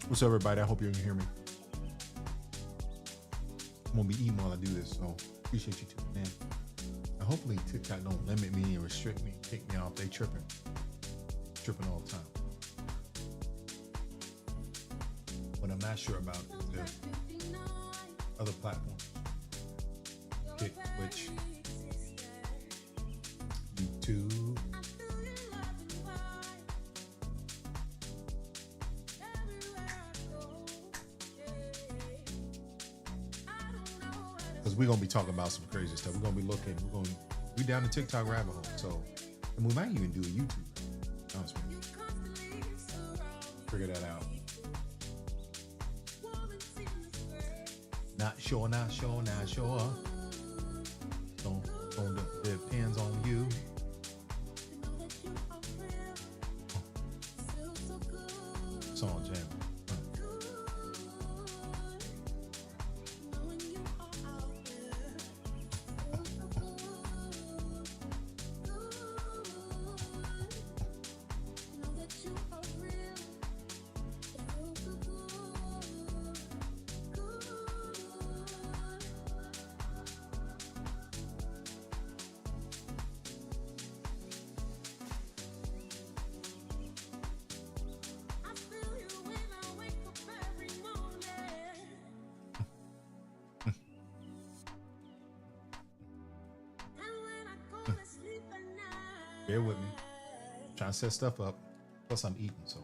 What's up, everybody? I hope you can hear me. I'm gonna be eating while I do this, so appreciate you tuning in. And hopefully TikTok don't limit me and restrict me, kick me off. They tripping all the time. What I'm not sure about is if other platforms, Twitch, YouTube, because we're gonna be talking about some crazy stuff. We're gonna be down the TikTok rabbit hole. So, and we might even do a YouTube. Honestly, figure that out. Not sure. Don't depends on you. Song jam. Bear with me. I'm trying to set stuff up. Plus, I'm eating, so.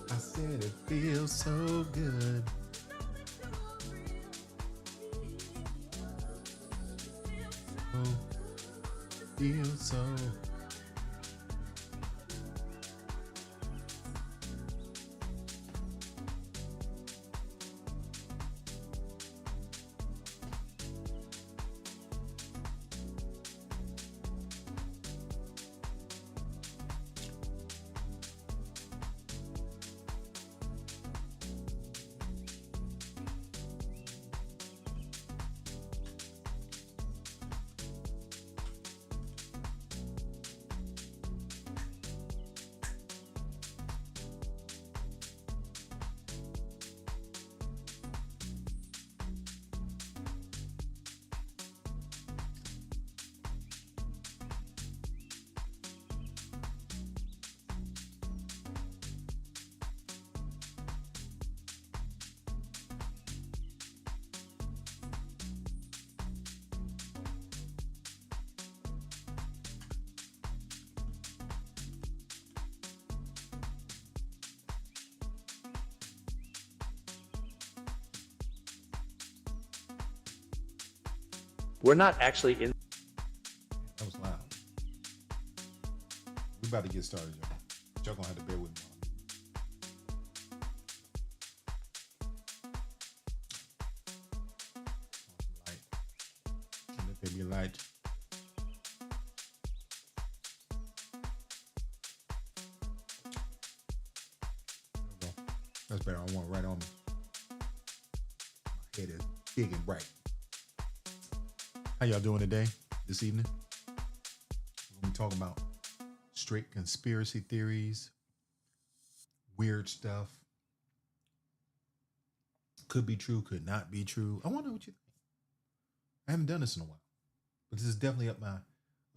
I said it feels so good. Oh, feels so. We're not actually in. That was loud. We about to get started, y'all. Y'all gonna have to bear with me. Light. Baby light. There we go. That's better. I want it right on me. My head is big and bright. How y'all doing today, this evening? We're going to be talking about straight conspiracy theories, weird stuff. Could be true, could not be true. I want to know what you think. I haven't done this in a while, but this is definitely up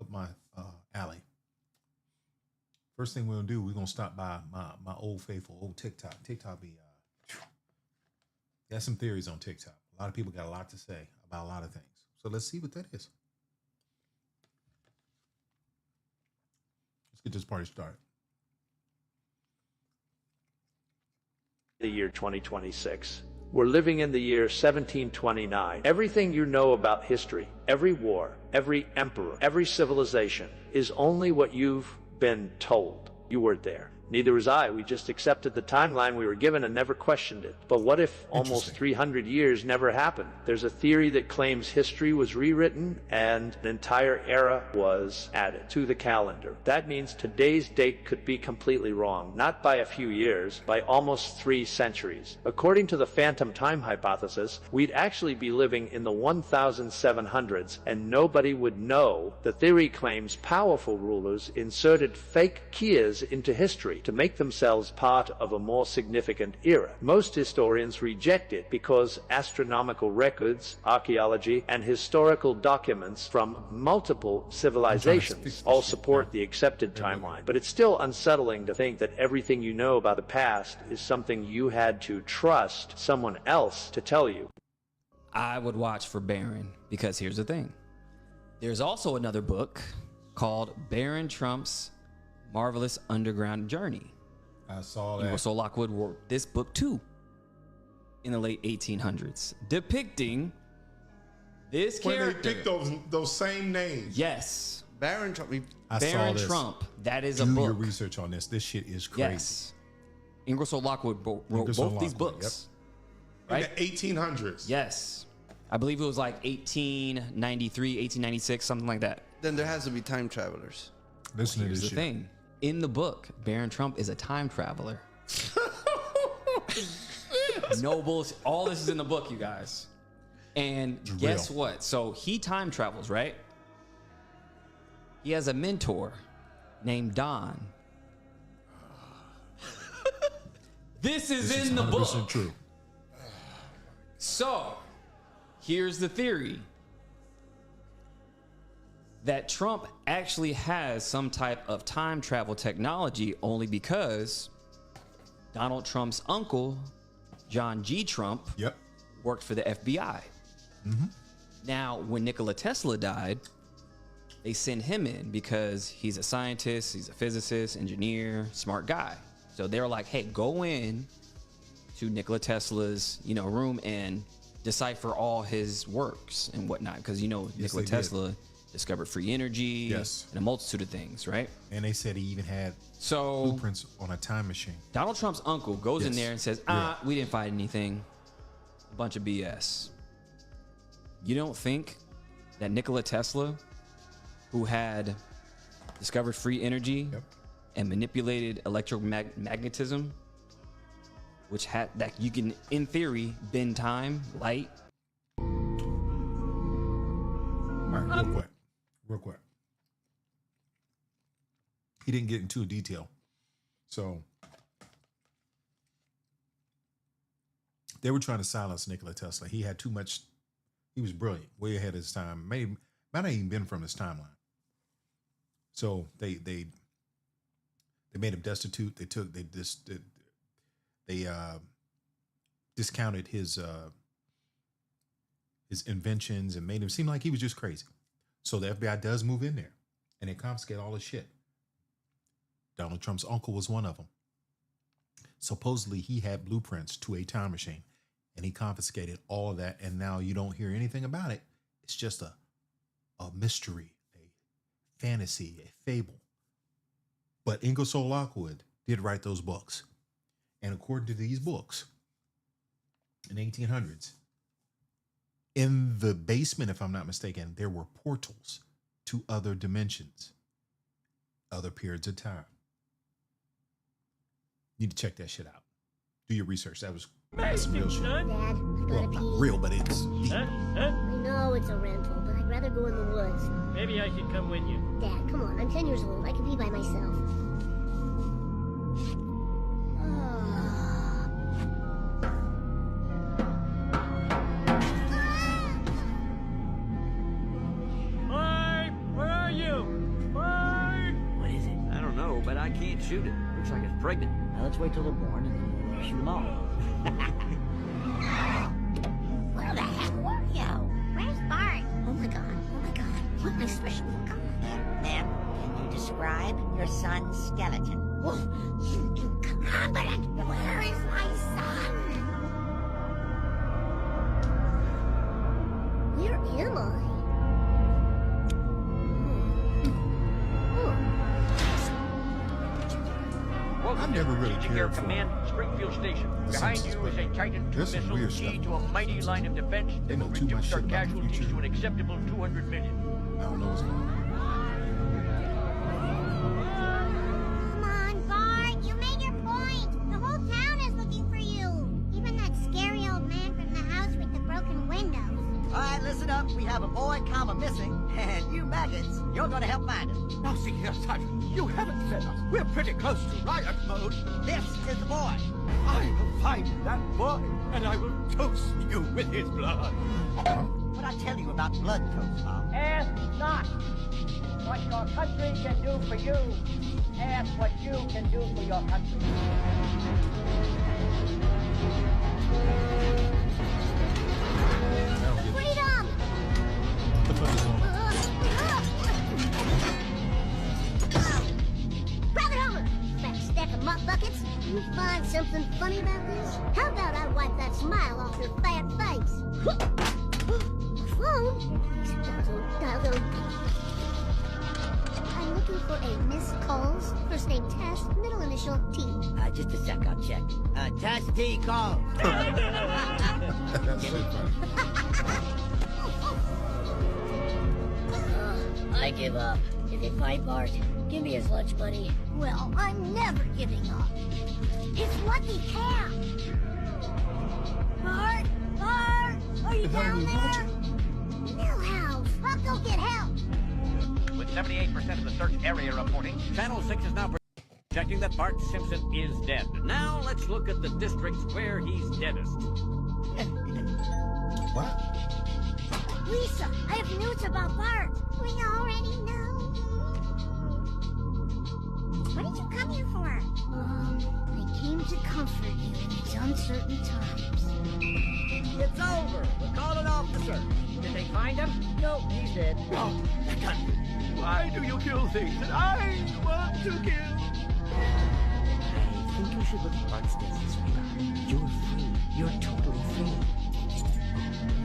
my alley. First thing we're going to do, we're going to stop by my old faithful, old TikTok. TikTok be, got some theories on TikTok. A lot of people got a lot to say about a lot of things. So let's see what that is. Let's get this party started. The year 2026. We're living in the year 1729. Everything you know about history, every war, every emperor, every civilization is only what you've been told. You weren't there. Neither was I. We just accepted the timeline we were given and never questioned it. But what if almost Interesting. 300 years never happened? There's a theory that claims history was rewritten and an entire era was added to the calendar. That means today's date could be completely wrong, not by a few years, by almost 3 centuries. According to the phantom time hypothesis, we'd actually be living in the 1700s and nobody would know. The theory claims powerful rulers inserted fake years into history to make themselves part of a more significant era. Most historians reject it because astronomical records, archaeology, and historical documents from multiple civilizations all support the accepted timeline. But it's still unsettling to think that everything you know about the past is something you had to trust someone else to tell you. I would watch for Barron, because here's the thing. There's also another book called Barron Trump's Marvelous Underground Journey. I saw that. Russell Lockwood wrote this book too in the late 1800s, depicting this When character. they picked those same names. Yes, Barron Trump. I Barron saw this. Trump. That is a Do book. your research on this. This shit is crazy. Yes, Ingersoll Lockwood wrote Ingersoll both these Lockwood, books. In Right? the 1800s. Yes, I believe it was like 1893, 1896, something like that. Then there has to be time travelers. Listen to Here's this the shit. thing. In the book, Barron Trump is a time traveler. No bullshit. All this is in the book, you guys. And It's guess real. what? So he time travels, right? He has a mentor named Don. This is This is in the 100% book. true. So, here's the theory that Trump actually has some type of time travel technology only because Donald Trump's uncle, John G. Trump, Yep. worked for the FBI. Now, when Nikola Tesla died, they sent him in because he's a scientist, he's a physicist, engineer, smart guy. So they were like, hey, go in to Nikola Tesla's, room and decipher all his works and whatnot. Because, Nikola they did. Tesla discovered free energy Yes. and a multitude of things, right? And they said he even had So blueprints on a time machine. Donald Trump's uncle goes in Yes. there and says, we didn't find anything. A bunch of BS. You don't think that Nikola Tesla, who had discovered free energy Yep. and manipulated electromagnetism, which had that you can, in theory, bend time, light. All right, real quick. He didn't get into detail. So they were trying to silence Nikola Tesla. He had too much. He was brilliant, way ahead of his time. Might not even been from his timeline. So they made him destitute. They discounted his inventions and made him seem like he was just crazy. So the FBI does move in there and they confiscate all his shit. Donald Trump's uncle was one of them. Supposedly he had blueprints to a time machine and he confiscated all of that. And now you don't hear anything about it. It's just a mystery, a fantasy, a fable. But Ingersoll Lockwood did write those books. And according to these books, in the 1800s, in the basement, if I'm not mistaken, there were portals to other dimensions, other periods of time. You need to check that shit out. Do your research. That's some real shit. Dad, I've Well, gotta not pee. real, but it's deep. I know it's a rental, but I'd rather go in the woods. Maybe I should come with you. Dad, come on. I'm 10 years old. I can pee by myself. Barb, where are you? Barb! What is it? I don't know, but I can't shoot it. Looks like it's pregnant. Now let's wait till they're born and then we'll shoot them all. Where the heck were you? Where's Bart? Oh my god. Oh my god. What my special god. Ma'am, can you describe your son's skeleton? Whoa. You incompetent. Where is my son? Where am I? Well, How never really Taking care cared of for Command Springfield Station. the Behind Simpsons, you is a but Titan II there's some missile weird key stuff. to a mighty line of defense They that know will too much reduce our shit about the casualties future. to an acceptable 200 million. I don't know what's going on. Come on, Bart. You made your point. The whole town is looking for you. Even that scary old man from the house with the broken windows. All right, listen up. We have a boy, missing, and you maggots, you're gonna help find him. Now see here, Sergeant. You haven't fed us. We're pretty close to riot mode. This is the boy. I will find that boy, and I will toast you with his blood. What I tell you about blood toast, Mom? Ask not what your country can do for you. Ask what you can do for your country. Freedom! What the fuck is going on? Private Homer! Fat stack of mop buckets. You find something funny about this? How about I wipe that smile off your fat face? Phone? Dial tone. I'm looking for a Miss Coles. First name Tess, middle initial T. Just a sec, I'll check. Test T call. That's shit funny. I give up. If you fight Bart, give me his lunch money. Well, I'm never giving up. It's Lucky Cat. Bart? Bart? Are you The hell are down we there? watching? Millhouse. I'll go get help. With 78% of the search area reporting, Channel 6 is now projecting that Bart Simpson is dead. Now let's look at the districts where he's deadest. What? Lisa, I have news about Bart. We already know. What did you come here for? I came to comfort you in these uncertain times. It's over. We're calling off the search. Did they find him? No, he's dead. No, why do you kill things that I want to kill? I think you should look at Bart's death, sweetheart. You're free. You're totally free.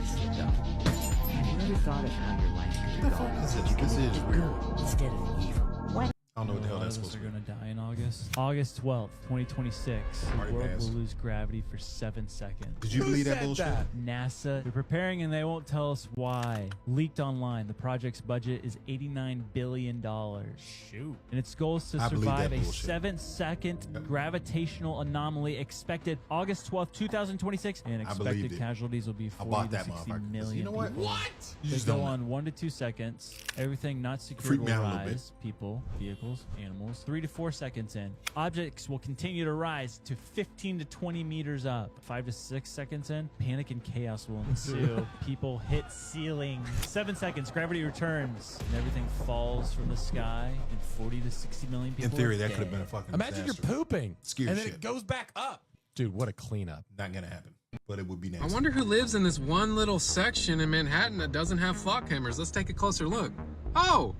Slipped off. Have you ever thought of how your life could What the go fuck is if this? you This could is make it weird. good instead of evil? Why I don't know what the hell A lot that's of us supposed are to be. going to die in August. August 12th, 2026. Already The world passed. will lose gravity for 7 seconds. Did you believe that bullshit? NASA, they're preparing and they won't tell us why. Leaked online, the project's budget is $89 billion. Shoot. And its goal is to I believe that survive a bullshit. 7-second gravitational anomaly expected August 12th, 2026. And I believed expected it. casualties will be I 40 bought to that 60 motherfucker. million You know what? people. You They just go don't know. on 1 to 2 seconds. Everything not secure Freak will me out a little rise. People, vehicles, animals. 3 to 4 seconds in. Objects will continue to rise to 15 to 20 meters up. 5 to 6 seconds in. Panic and chaos will ensue. People hit ceiling. 7 seconds. Gravity returns. And everything falls from the sky. And 40 to 60 million people In theory, are that could have dead. been a fucking Imagine disaster. you're pooping, Scary and then shit. it goes back up. Dude, what a cleanup. Not gonna happen, but it would be nice. I wonder who lives in this one little section in Manhattan that doesn't have flock cameras. Let's take a closer look. Oh,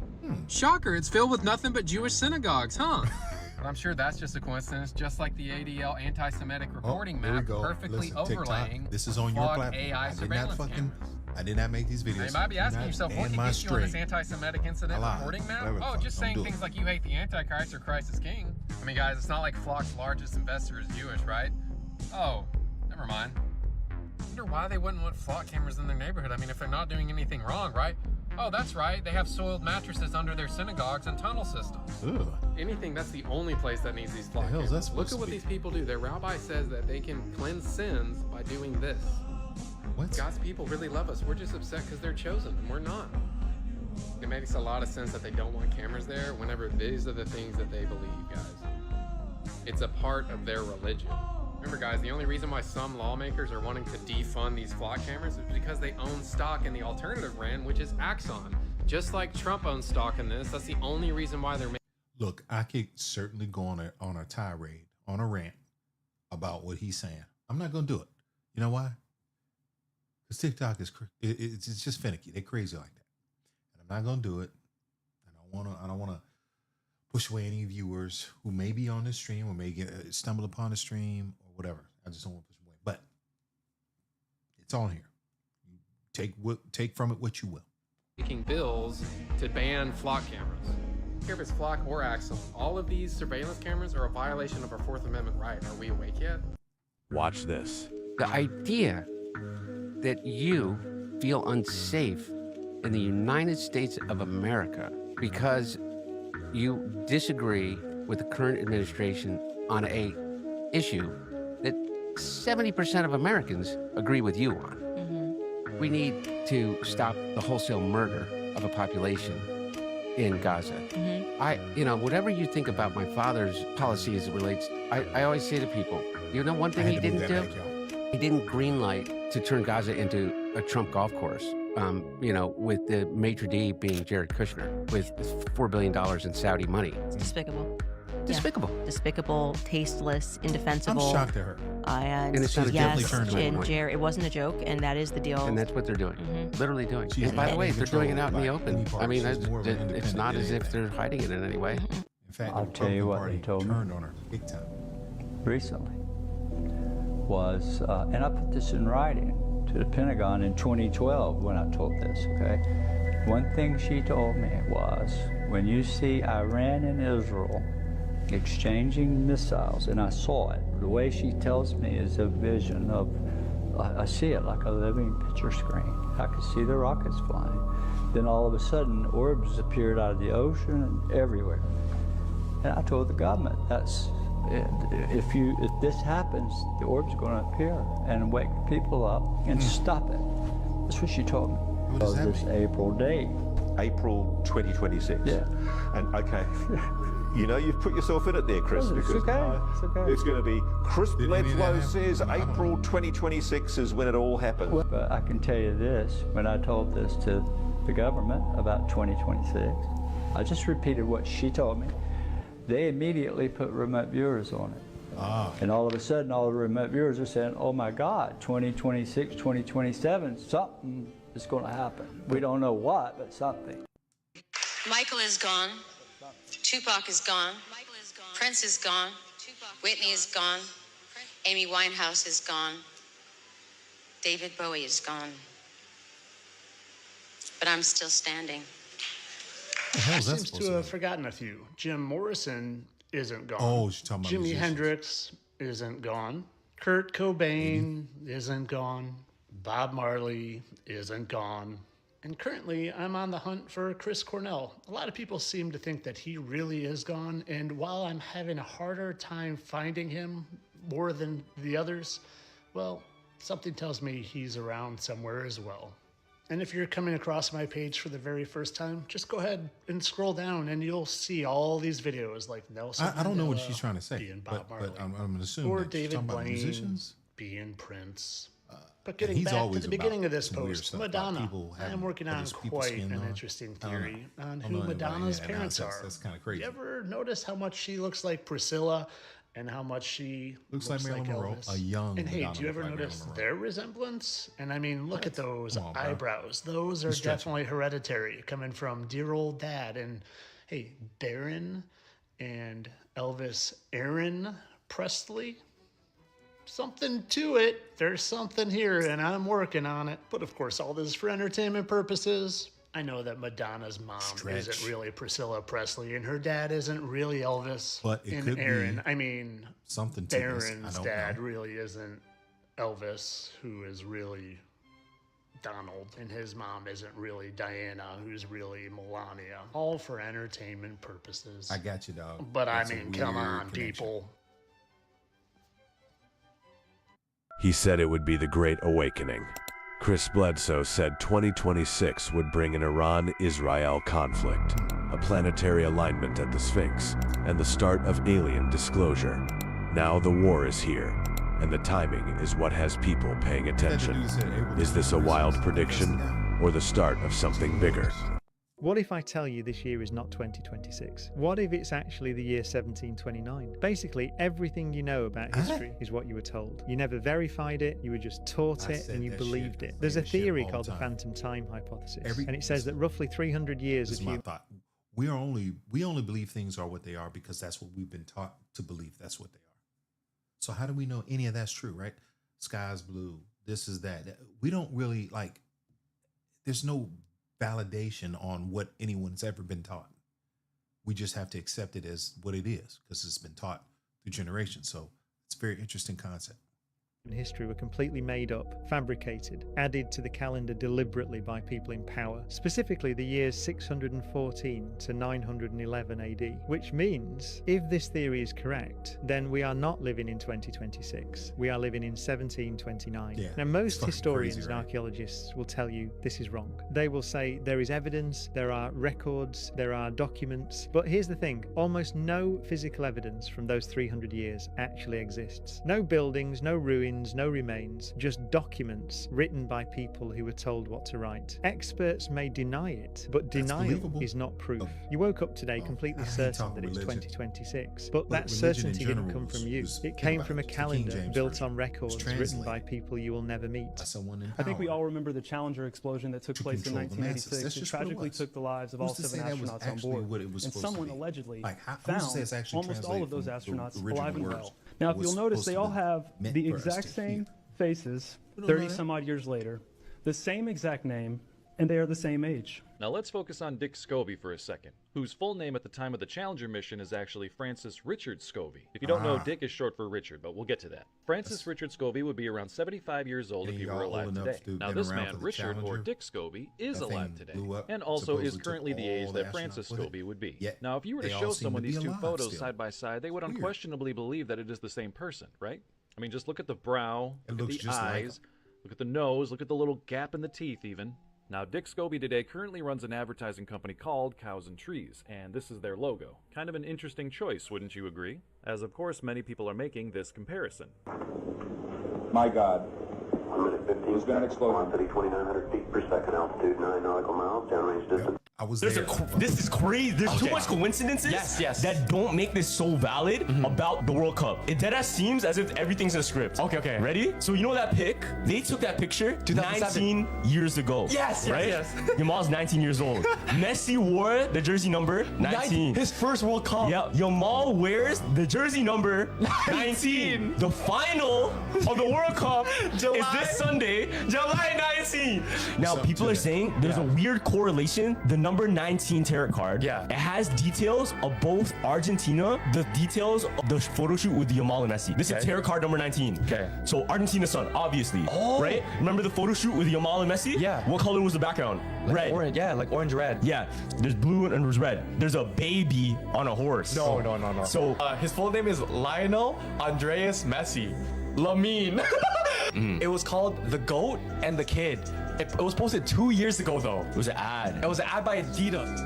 shocker, it's filled with nothing but Jewish synagogues, huh? But I'm sure that's just a coincidence, just like the ADL anti-Semitic reporting Here we map go. perfectly Listen, TikTok, overlaying this is on your flawed platform. AI I did not surveillance fucking. cameras. I did not make these videos. Now, you might be Do asking not yourself, what ban can my get you on this string. anti-Semitic incident I lied. reporting map? Whatever the Oh, fuck, just don't saying do things it. like you hate the Antichrist or Christ is king. I mean, guys, it's not like Flock's largest investor is Jewish, right? Oh, never mind. I wonder why they wouldn't want flock cameras in their neighborhood. I mean, if they're not doing anything wrong, right? Oh, that's right. They have soiled mattresses under their synagogues and tunnel systems. Ugh. Anything, that's the only place that needs these flock The hell is that cameras. supposed Look at to what be? these people do. Their rabbi says that they can cleanse sins by doing this. What? God's people really love us. We're just upset because they're chosen, and we're not. It makes a lot of sense that they don't want cameras there whenever these are the things that they believe, guys. It's a part of their religion. Remember, guys, the only reason why some lawmakers are wanting to defund these flock cameras is because they own stock in the alternative brand, which is Axon. Just like Trump owns stock in this, that's the only reason why they're making. Look, I could certainly go on a tirade, on a rant about what he's saying. I'm not gonna do it. You know why? Because TikTok is it's just finicky. They're crazy like that, and I'm not gonna do it. I don't wanna push away any viewers who may be on this stream or may stumble upon the stream or whatever. I just don't want to push them away. But it's on here. You take from it what you will. Making bills to ban flock cameras. care if it's Flock or Axel, all of these surveillance cameras are a violation of our Fourth Amendment right. Are we awake yet? Watch this. The idea that you feel unsafe in the United States of America because you disagree with the current administration on a issue that 70% of Americans agree with you on. We need to stop the wholesale murder of a population in Gaza. Whatever you think about my father's policy as it relates, I always say to people, you know one thing he didn't do? He didn't greenlight to turn Gaza into a Trump golf course. With the maitre d' being Jared Kushner with $4 billion in Saudi money. It's despicable. Despicable. Yeah. Despicable, tasteless, indefensible. I'm shocked at her. And it's definitely turned away. And Jared, it wasn't a joke, and that is the deal. And that's what they're doing. Literally doing. And by the way, they're doing it out in the open. I mean, it's not as if they're hiding it in any way. In fact, I'll tell you what he told me turned on her big time. recently was, and I put this in writing to the Pentagon in 2012 when I told this, okay? One thing she told me was, when you see Iran and Israel exchanging missiles, and I saw it, the way she tells me is a vision of, I see it like a living picture screen. I could see the rockets flying. Then all of a sudden, orbs appeared out of the ocean and everywhere. And I told the government, if this happens, the orbs are going to appear and wake people up and stop it. That's what she told me. What does that this mean? April date. April 2026. Yeah. And okay, you know you've put yourself in it there, Chris. Well, it's because okay. It's okay. It's going to be Chris Did any of that Bledsoe happen? says April 2026 is when it all happens. But I can tell you this, when I told this to the government about 2026, I just repeated what she told me. They immediately put remote viewers on it. And all of a sudden, all the remote viewers are saying, oh my God, 2026, 2027, something is going to happen. We don't know what, but something. Michael is gone. Tupac is gone. Prince is gone. Whitney is gone. Amy Winehouse is gone. David Bowie is gone. But I'm still standing. Seems to have forgotten a few. Jim Morrison isn't gone. Oh, she's talking about Jimi musicians. Hendrix isn't gone. Kurt Cobain isn't gone. Bob Marley isn't gone. And currently, I'm on the hunt for Chris Cornell. A lot of people seem to think that he really is gone, and while I'm having a harder time finding him more than the others, well, something tells me he's around somewhere as well. And if you're coming across my page for the very first time, just go ahead and scroll down and you'll see all these videos like Nelson I don't know what Mandela she's trying to say, being Bob Marley, but I'm going to assume or that she's David talking about Blaine musicians. being Prince. But And getting he's back to always the about beginning of this some weird post, stuff about Madonna. people I am having working on other people's quite skin an on. interesting I don't know. theory on I don't who know anybody Madonna's in that parents house. are. That's kind of crazy. You ever notice how much she looks like Priscilla and how much she Looks like Marilyn Monroe, Elvis? a young And hey, Madonna do you ever looks like notice Marilyn their resemblance? And I mean, look at those Come on, bro. eyebrows. Those are You're stretching. definitely hereditary, coming from dear old dad. And hey, Baron and Elvis Aaron Presley. Something to it. There's something here, and I'm working on it. But of course, all this for entertainment purposes. I know that Madonna's mom Stretch. isn't really Priscilla Presley, and her dad isn't really Elvis. But it and could be Aaron, I mean, something to this. I Baron's don't dad know. really isn't Elvis, who is really Donald, and his mom isn't really Diana, who's really Melania. All for entertainment purposes. I got you, dog. But That's a I mean, come weird on, connection. people. He said it would be the Great Awakening. Chris Bledsoe said 2026 would bring an Iran-Israel conflict, a planetary alignment at the Sphinx, and the start of alien disclosure. Now the war is here, and the timing is what has people paying attention. Is this a wild prediction, or the start of something bigger? What if I tell you this year is not 2026? What if it's actually the year 1729? Basically, everything you know about history is what you were told. You never verified it, you were just taught it and you believed it. There's a theory called the phantom time hypothesis, and it says that roughly 300 years This of is my human... thought. We only believe things are what they are because that's what we've been taught to believe. That's what they are. So how do we know any of that's true, right? Sky's blue. This is that. We don't really like. There's no validation on what anyone's ever been taught. We just have to accept it as what it is because it's been taught through generations. So it's a very interesting concept. History were completely made up, fabricated, added to the calendar deliberately by people in power, specifically the years 614 to 911 AD, which means, if this theory is correct, then we are not living in 2026, we are living in 1729. Yeah, now, most fucking historians crazy, and right? archaeologists will tell you this is wrong. They will say there is evidence, there are records, there are documents, but here's the thing, almost no physical evidence from those 300 years actually exists. No buildings, no ruins, no remains, just documents written by people who were told what to write. Experts may deny it, but denial believable. is not proof. You woke up today completely I hate certain talking that it's religion. 2026, but that religion in certainty didn't general come from you. was- It think came about from a it, it's the King calendar James built Version. on records It's written by translated people you will never meet. by someone in I think we power. all remember the Challenger explosion that took place in control the masses. 1986. That's It just what it tragically was. took the lives of Who's all to 7 say that was astronauts on actually board. what it was And supposed to someone be? allegedly Like, who's to found say it's actually almost all of translated those from the astronauts original alive and words? well. Now, if Was you'll notice, supposed they to all be have meant the for us exact to same hear. faces, We don't know 30 that. some odd years later, the same exact name, and they are the same age. Now let's focus on Dick Scobie for a second, whose full name at the time of the Challenger mission is actually Francis Richard Scobie. If you don't know, Dick is short for Richard, but we'll get to that. Francis Richard Scobie would be around 75 years old if And he y'all were alive old enough today. to have Now been this around man, for the Richard or Challenger? Dick Scobie, is That alive thing today, blew up, and also is supposedly took currently the age all that the Francis astronauts with it. Scobie would be. Yet Now if you were to they all show seem someone to be these two alive photos still. side by side, they would Weird. unquestionably believe that it is the same person, right? I mean, just look at the brow, It look at looks the just like eyes, look at the nose, look at the little gap in the teeth even. Now, Dick Scobie today currently runs an advertising company called Cows and Trees, and this is their logo. Kind of an interesting choice, wouldn't you agree? As of course, many people are making this comparison. My God. There's been an explosion. 2,900 feet per second, altitude 9 nautical miles, downrange distance. I was This is crazy. There's too much coincidences that don't make this so valid about the World Cup. It deadass seems as if everything's in a script. Okay. Ready? So you know that pic? They took that picture 19 years ago. Yes, right? yes. Yamal's 19 years old. Messi wore the jersey number 19. His first World Cup. Yeah, Yamal wears the jersey number 19. The final of the World Cup is this Sunday, July 19. Now, people are saying there's a weird correlation. The number 19 tarot card, it has details of both Argentina, the details of the photo shoot with Yamal and Messi. This is tarot card number 19. Okay. So Argentina's son, obviously. Right? Remember the photo shoot with Yamal and Messi? Yeah. What color was the background? Red. Orange, like orange red. Yeah. There's blue and there's red. There's a baby on a horse. No. So his full name is Lionel Andreas Messi. Lamine. It was called The Goat and the Kid. It was posted 2 years ago though. it was an ad. It was an ad by Adidas.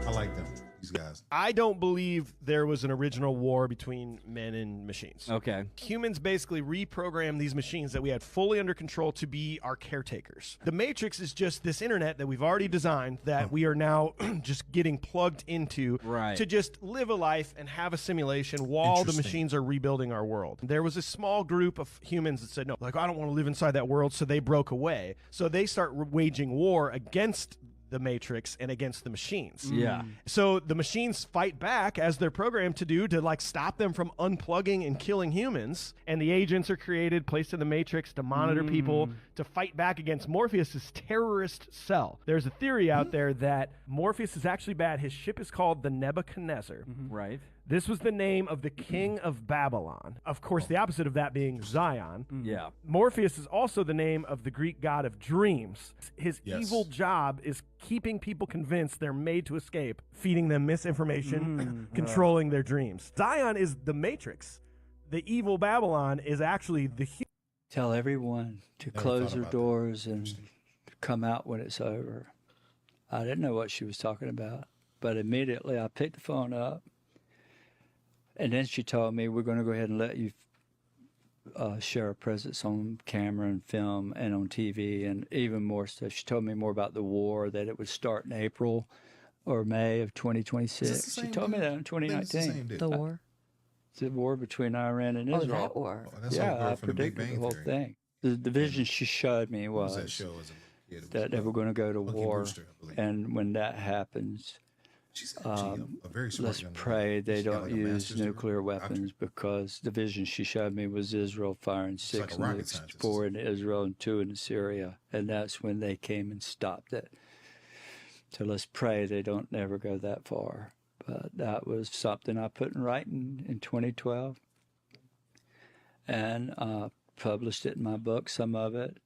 I like them, these guys. I don't believe there was an original war between men and machines. Okay. Humans basically reprogrammed these machines that we had fully under control to be our caretakers. The Matrix is just this internet that we've already designed that we are now just getting plugged into to just live a life and have a simulation while the machines are rebuilding our world. There was a small group of humans that said, no, like, I don't want to live inside that world, so they broke away. So they start waging war against the Matrix and against the machines. Yeah. So the machines fight back as they're programmed to do to like stop them from unplugging and killing humans. And the agents are created, placed in the Matrix to monitor people to fight back against Morpheus's terrorist cell. There's a theory out there that Morpheus is actually bad. His ship is called the Nebuchadnezzar. Right. This was the name of the king of Babylon. Of course, the opposite of that being Zion. Yeah. Morpheus is also the name of the Greek god of dreams. His evil job is keeping people convinced they're made to escape, feeding them misinformation, controlling their dreams. Zion is the Matrix. The evil Babylon is actually the Tell everyone to close their doors and come out when it's over. I didn't know what she was talking about, but immediately I picked the phone up. And then she told me, we're going to go ahead and let you share a presence on camera and film and on TV and even more stuff. She told me more about the war, that it would start in April or May of 2026. She told me that in 2019. The war? It's the war between Iran and Israel. that war. Yeah, I predicted the whole thing. The vision she showed me was that they were going to go to war. And when that happens, let's pray they don't use nuclear weapons, because the vision she showed me was Israel firing 6 nukes, 4 into Israel and 2 into Syria. And that's when they came and stopped it. So let's pray they don't never go that far. But that was something I put in writing in 2012 and published it in my book, some of it.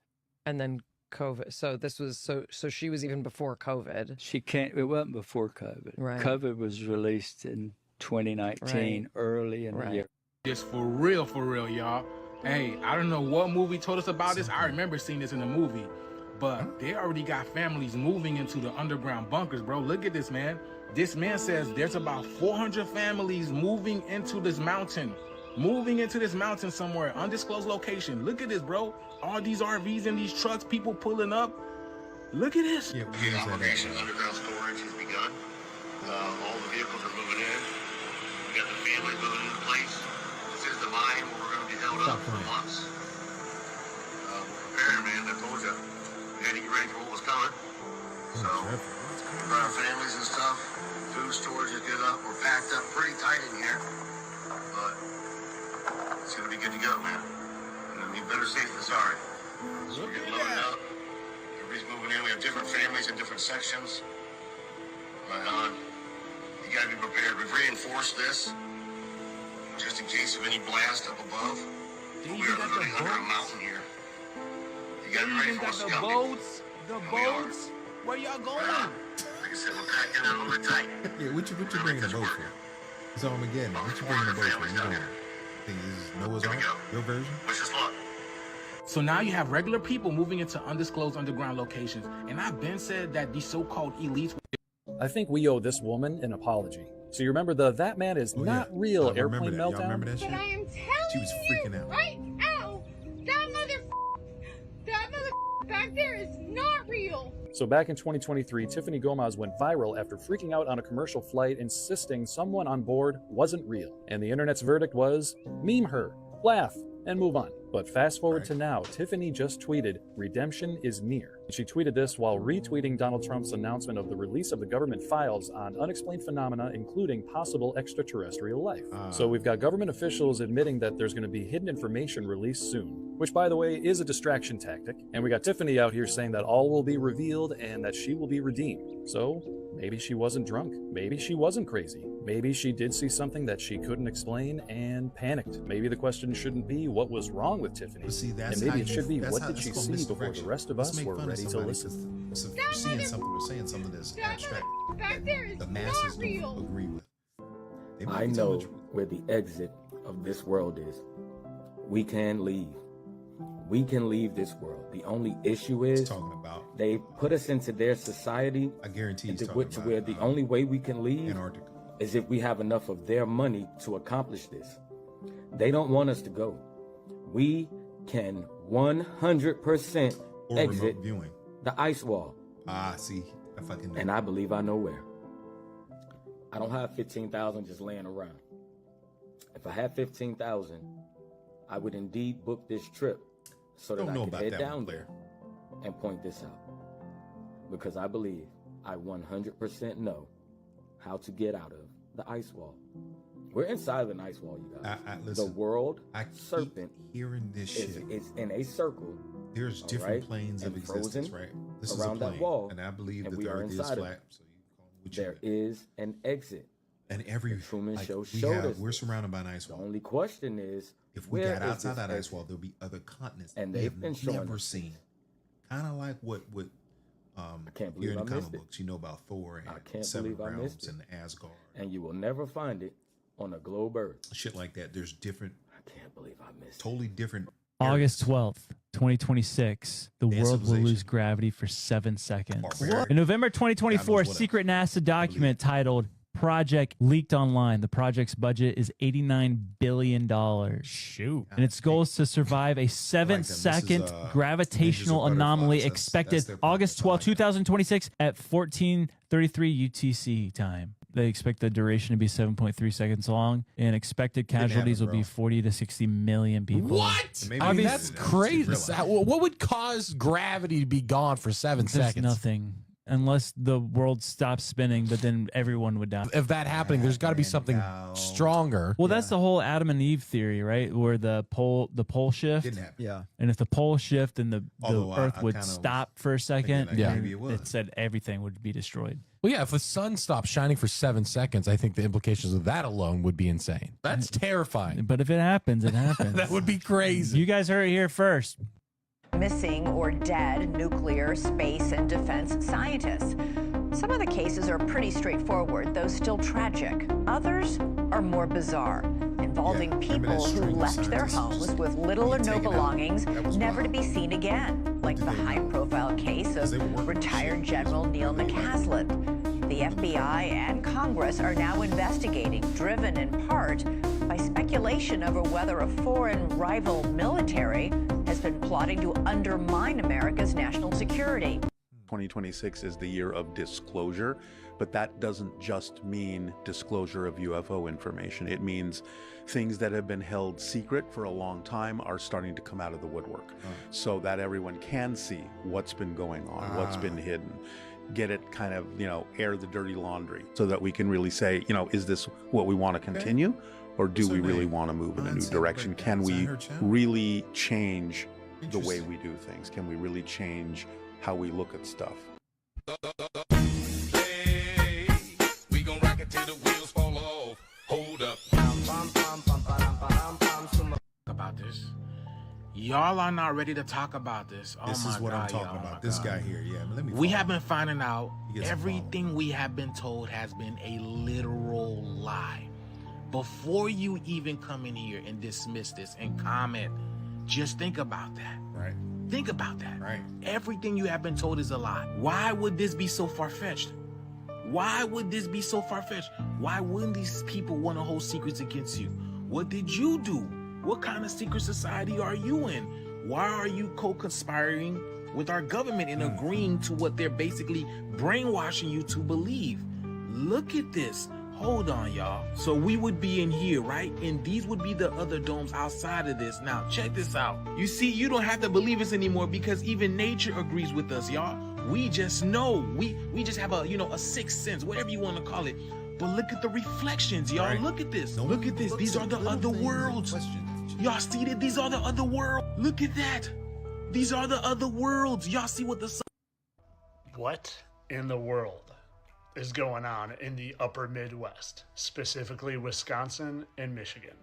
And then COVID. So this was so she was even before COVID. She can't. It wasn't before COVID. Right. COVID was released in 2019, early in the year. Just for real, y'all. Hey, I don't know what movie told us about this. I remember seeing this in the movie, but they already got families moving into the underground bunkers, bro. Look at this, man. This man says there's about 400 families moving into this mountain. Somewhere, undisclosed location. Look at this, bro. All these RVs and these trucks, people pulling up. Look at this. Yeah, operation underground storage has begun. All the vehicles are moving in. We got the families moving into place. This is the mine where we're going to be held up for months. We're preparing, man. I told you. We had to get ready for what was coming. So, for our families and stuff, food storage is good up. We're packed up pretty tight in here. But it's going to be good to go, man. I mean, better safe than sorry. So we're getting loaded up. Everybody's moving in. We have different families in different sections. Right on. You got to be prepared. We've reinforced this just in case of any blast up above. We are literally under a mountain here. You got to be ready for what's coming. The boats. Where y'all going? Like I said, we're packing in a little bit tight. Yeah, what you bringing a boat for? It's Armageddon. What you bringing a boat for? You know, think this is Noah's Ark? Your version? Wish us luck. So now you have regular people moving into undisclosed underground locations, and I've been said that these so-called elites. I think we owe this woman an apology. So you remember the "that man is not real" airplane meltdown? Y'all remember that shit? But I am telling she was freaking out. right now, that mother back there is not real. So back in 2023, Tiffany Gomez went viral after freaking out on a commercial flight, insisting someone on board wasn't real. And the internet's verdict was, meme her, laugh, and move on. But fast forward to now, Tiffany just tweeted, "Redemption is near." She tweeted this while retweeting Donald Trump's announcement of the release of the government files on unexplained phenomena, including possible extraterrestrial life. So we've got government officials admitting that there's going to be hidden information released soon, which, by the way, is a distraction tactic. And we got Tiffany out here saying that all will be revealed and that she will be redeemed. So maybe she wasn't drunk. Maybe she wasn't crazy. Maybe she did see something that she couldn't explain and panicked. Maybe the question shouldn't be what was wrong with Tiffany, and maybe it should be what did she see before the rest of us were ready to listen. So if you're seeing something or saying something that's abstract that the masses don't agree with. I know where the exit of this world is. We can leave. We can leave this world. The only issue is they put us into their society. I guarantee where the only way we can leave is if we have enough of their money to accomplish this. They don't want us to go. We can 100% exit the ice wall. See, I fucking know. And I believe I know where. I don't have 15,000 just laying around. If I had 15,000, I would indeed book this trip so that I could head down there and point this out. Because I believe I 100% know how to get out of the ice wall. We're inside of an ice wall, you guys. Listen, the world I serpent hearing this shit. Is in a circle. There's different planes of existence, right? This around is a plane, that wall, and I believe and that we the are Earth is inside flat. of it. So you call it what There is an exit. And every Truman Show we showed have, us. we're surrounded by an ice wall. The only question is, if we where got is outside this that ice exit? wall, there'll be other continents And we they've have been showing never us. seen. Kind of like what I can't here believe in I the missed comic it. books, you know about Thor I and can't Seven believe I Realms missed it. and Asgard, And you will never find it on a globe Earth. shit like that. There's different. I can't believe I missed it. Totally different. August 12th, 2026, the world will lose gravity for 7 seconds. Barbaric. In November God 2024, knows a what secret NASA document titled Project leaked online. The project's budget is $89 billion. Shoot. And its goal is to survive a 7-second gravitational anomaly expected August 12, 2026 at 14:33 UTC time. They expect the duration to be 7.3 seconds long, and expected casualties will be 40 to 60 million people. What? I mean, that's crazy. What would cause gravity to be gone for 7 There's seconds? nothing unless the world stops spinning, but then everyone would die. If that happening, there's got to be something stronger. Well, that's the whole Adam and Eve theory, right? Where the pole shift. Didn't happen. Yeah. And if the pole shift and the Although Earth I would kinda stop for a second, like maybe it would. it said everything would be destroyed. Well, yeah, if the sun stops shining for 7 seconds, I think the implications of that alone would be insane. That's terrifying. But if it happens, it happens. That would be crazy. You guys heard it here first. Missing or dead nuclear, space, and defense scientists. Some of the cases are pretty straightforward, though still tragic. Others are more bizarre, involving people who left their homes with little or no belongings, never to be seen again, like the high-profile case of retired General Neil McCaslin. The FBI and Congress are now investigating, driven in part by speculation over whether a foreign rival military has been plotting to undermine America's national security. 2026 is the year of disclosure, but that doesn't just mean disclosure of UFO information. It means things that have been held secret for a long time are starting to come out of the woodwork, so that everyone can see what's been going on, what's been hidden. Get it kind of, air the dirty laundry so that we can really say, is this what we want to continue? Or do we really want to move in a new direction? Can we really change the way we do things? Can we really change how we look at stuff? Hey, we gon' rock it till the wheels fall off. Hold up. About this. Y'all are not ready to talk about this. Oh This my is what God, I'm talking y'all. about. This guy here, yeah. Let me. We follow. have been finding out He gets everything we have been told has been a literal lie. Before you even come in here and dismiss this and comment, just think about that. Right. Think about that. Right. Everything you have been told is a lie. Why would this be so far-fetched? Why would this be so far-fetched? Why wouldn't these people want to hold secrets against you? What did you do? What kind of secret society are you in? Why are you co-conspiring with our government and agreeing to what they're basically brainwashing you to believe? Look at this. Hold on, y'all. So we would be in here, right? And these would be the other domes outside of this. Now, check this out. You see, you don't have to believe us anymore because even nature agrees with us, y'all. We just know. We just have a sixth sense, whatever you want to call it. But look at the reflections, y'all. Right. Look at this. Look at this. These are the other worlds. Y'all see that? These are the other worlds. Look at that. These are the other worlds. Y'all see what the sun... What in the world is going on in the upper Midwest, specifically Wisconsin and Michigan?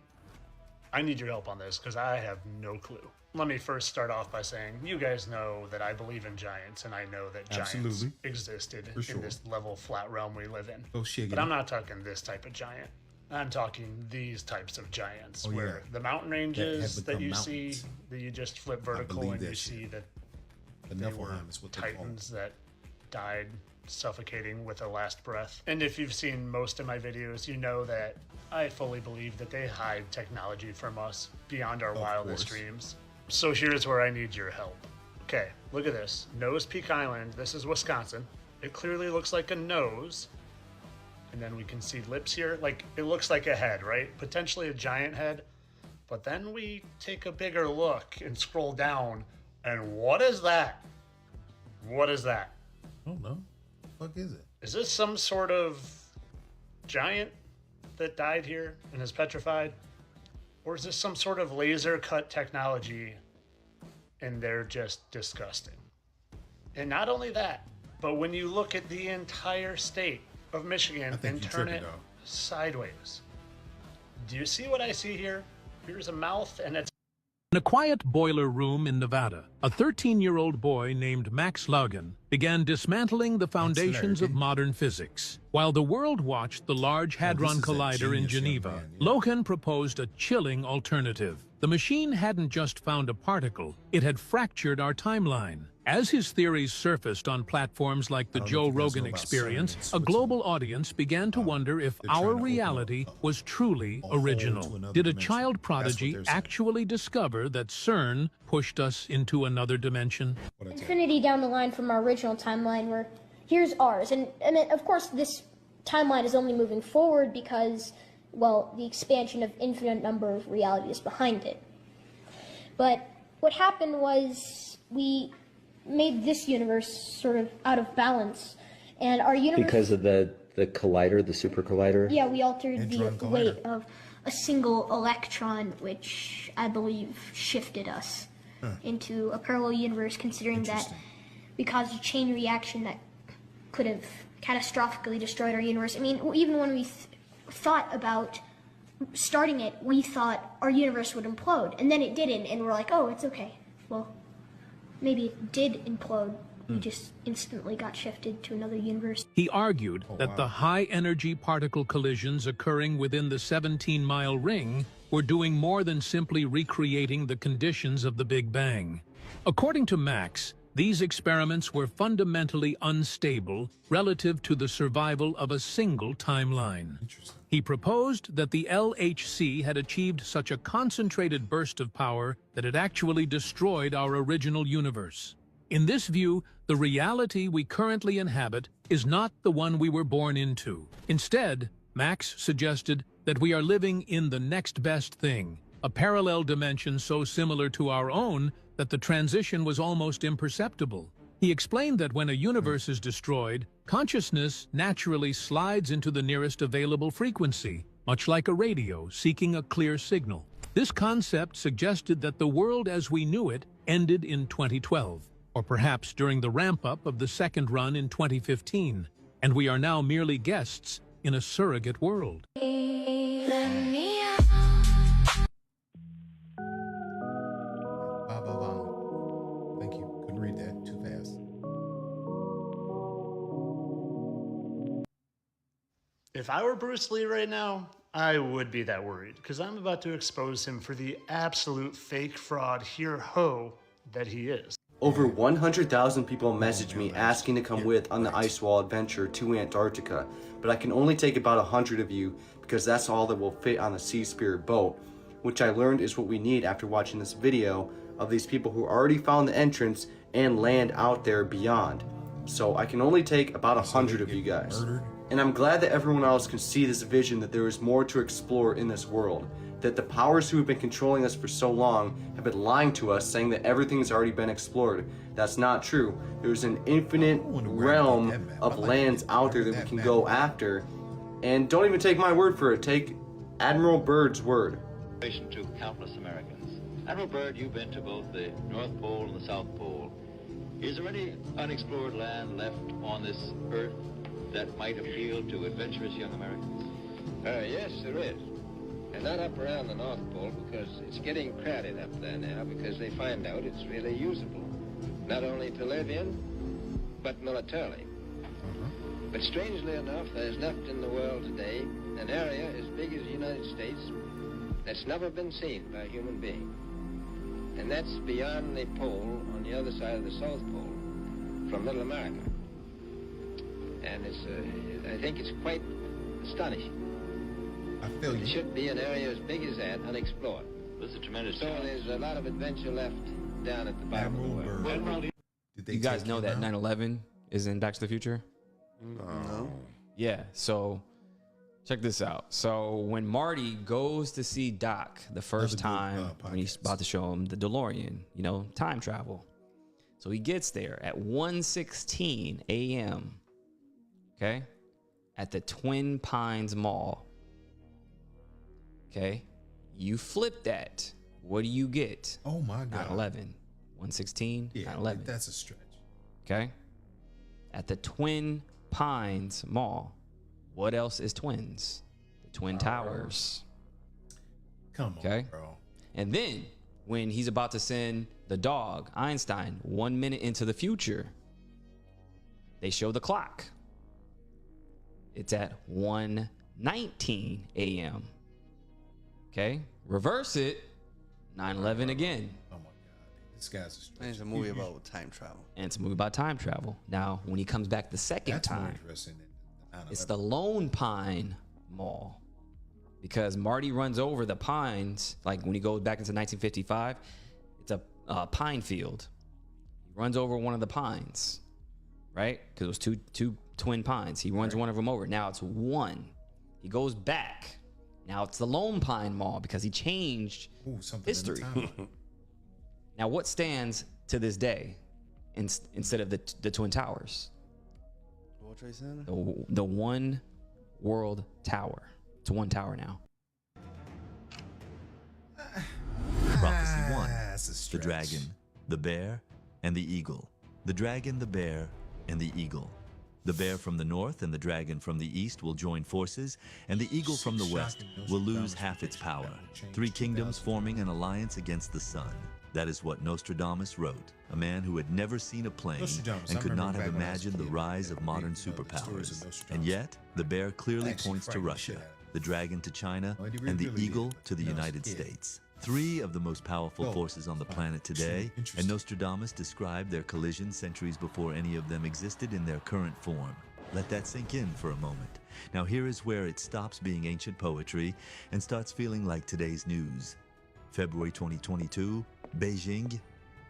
I need your help on this because I have no clue. Let me first start off by saying you guys know that I believe in giants, and I know that giants Absolutely. existed For sure. in this level flat realm we live in. Oh, shit. But I'm not talking this type of giant. I'm talking these types of giants, Oh, where yeah. the mountain ranges that become you mountains. see, that you just flip vertical believe and that you shit. see that The they were Nephilim is what they call them. titans that died suffocating with their last breath. And if you've seen most of my videos, you know that I fully believe that they hide technology from us beyond our wildest course. dreams. So here's where I need your help. Okay, look at this. Nose Peak Island. This is Wisconsin. It clearly looks like a nose. And then we can see lips here. Like, it looks like a head, right? Potentially a giant head. But then we take a bigger look and scroll down. And what is that? What is that? I don't know. What the fuck is it? Is this some sort of giant that died here and is petrified? Or is this some sort of laser cut technology and they're just disgusting? And not only that, but when you look at the entire state of Michigan and you turn tripping, it dog. sideways, do you see what I see here? Here's a mouth and it's In a quiet boiler room in Nevada, a 13-year-old boy named Max Logan began dismantling the foundations of modern physics. While the world watched the Large Hadron Collider in Geneva, Logan proposed a chilling alternative. The machine hadn't just found a particle, it had fractured our timeline. As his theories surfaced on platforms like the Joe Rogan Experience, a global audience began to wonder if our reality was truly original. Did a child prodigy actually discover that CERN pushed us into another dimension? Infinity down the line from our original timeline, where here's ours. And then, of course, this timeline is only moving forward because, well, the expansion of infinite number of realities behind it. But what happened was we made this universe sort of out of balance, and our universe Because of the collider, the super collider? yeah, we altered Hadron the collider. weight of a single electron, which I believe shifted us into a parallel universe, considering that we caused a chain reaction that could have catastrophically destroyed our universe. I mean, even when we thought about starting it, we thought our universe would implode, and then it didn't, and we're like, oh, it's okay. Well, maybe it did implode. We just instantly got shifted to another universe. He argued that the high-energy particle collisions occurring within the 17-mile ring were doing more than simply recreating the conditions of the Big Bang. According to Max, these experiments were fundamentally unstable relative to the survival of a single timeline. He proposed that the LHC had achieved such a concentrated burst of power that it actually destroyed our original universe. In this view, the reality we currently inhabit is not the one we were born into. Instead, Max suggested that we are living in the next best thing, a parallel dimension so similar to our own that the transition was almost imperceptible. He explained that when a universe is destroyed, consciousness naturally slides into the nearest available frequency, much like a radio seeking a clear signal. This concept suggested that the world as we knew it ended in 2012. Or perhaps during the ramp-up of the second run in 2015, and we are now merely guests in a surrogate world. Thank you. Couldn't read that too fast. If I were Bruce Lee right now, I would be that worried, because I'm about to expose him for the absolute fake fraud hero that he is. Over 100,000 people messaged me asking to come with on the Ice Wall adventure to Antarctica, but I can only take about 100 of you because that's all that will fit on the Sea Spirit boat, which I learned is what we need after watching this video of these people who already found the entrance and land out there beyond. So I can only take about 100 of you guys. And I'm glad that everyone else can see this vision that there is more to explore in this world, that the powers who have been controlling us for so long have been lying to us, saying that everything's already been explored. That's not true. There's an infinite realm of lands out there that we can go after. And don't even take my word for it. Take Admiral Byrd's word. To countless Americans. Admiral Byrd, you've been to both the North Pole and the South Pole. Is there any unexplored land left on this earth that might appeal to adventurous young Americans? Yes, there is. And not up around the North Pole, because it's getting crowded up there now, because they find out it's really usable. Not only to live in, but militarily. But strangely enough, there's left in the world today an area as big as the United States that's never been seen by a human being. And that's beyond the pole, on the other side of the South Pole, from Little America. And it's, I think it's quite astonishing. I feel you. It should be an area as big as that, unexplored. This is a tremendous So there's a lot of adventure left down at the bottom of the world. You guys know that 9/11 is in Back to the Future? No. Yeah, so check this out. So when Marty goes to see Doc the first time, when he's about to show him the DeLorean, you know, time travel. So he gets there at 1:16 a.m., okay, at the Twin Pines Mall. Okay, you flip that. What do you get? Oh my God. 9/11. 1:16, Yeah, 9/11. that's a stretch. Okay. At the Twin Pines Mall. What else is twins? The Twin Towers. Come on, okay? bro. And then when he's about to send the dog, Einstein, 1 minute into the future, they show the clock. It's at 1:19 a.m. Okay? Reverse it, 9/11 again. Oh my God. This guy's a stretch. And it's a movie about time travel. And it's a movie about time travel. Now, when he comes back the second That's more time, interesting than the 9/11. it's the Lone Pine Mall. Because Marty runs over the pines, like when he goes back into 1955, it's a pine field. He runs over one of the pines, right? Because it was two twin pines. He runs one of them over. Now it's one. He goes back. Now it's the Lone Pine Mall because he changed something in the history. timeline. Now, what stands to this day instead of the Twin Towers. World Trade Center? The One World Tower. It's one tower now. Prophecy 1. The dragon, the bear, and the eagle. The dragon, the bear, and the eagle. The bear from the north and the dragon from the east will join forces, and the eagle from the west will lose half its power. 3 kingdoms forming an alliance against the sun. That is what Nostradamus wrote, a man who had never seen a plane and could not have imagined the rise of modern superpowers. And yet, the bear clearly points to Russia, the dragon to China, and the eagle to the United States. 3 of the most powerful forces on the planet today, and Nostradamus described their collision centuries before any of them existed in their current form. Let that sink in for a moment. Now here is where it stops being ancient poetry and starts feeling like today's news. February 2022, Beijing.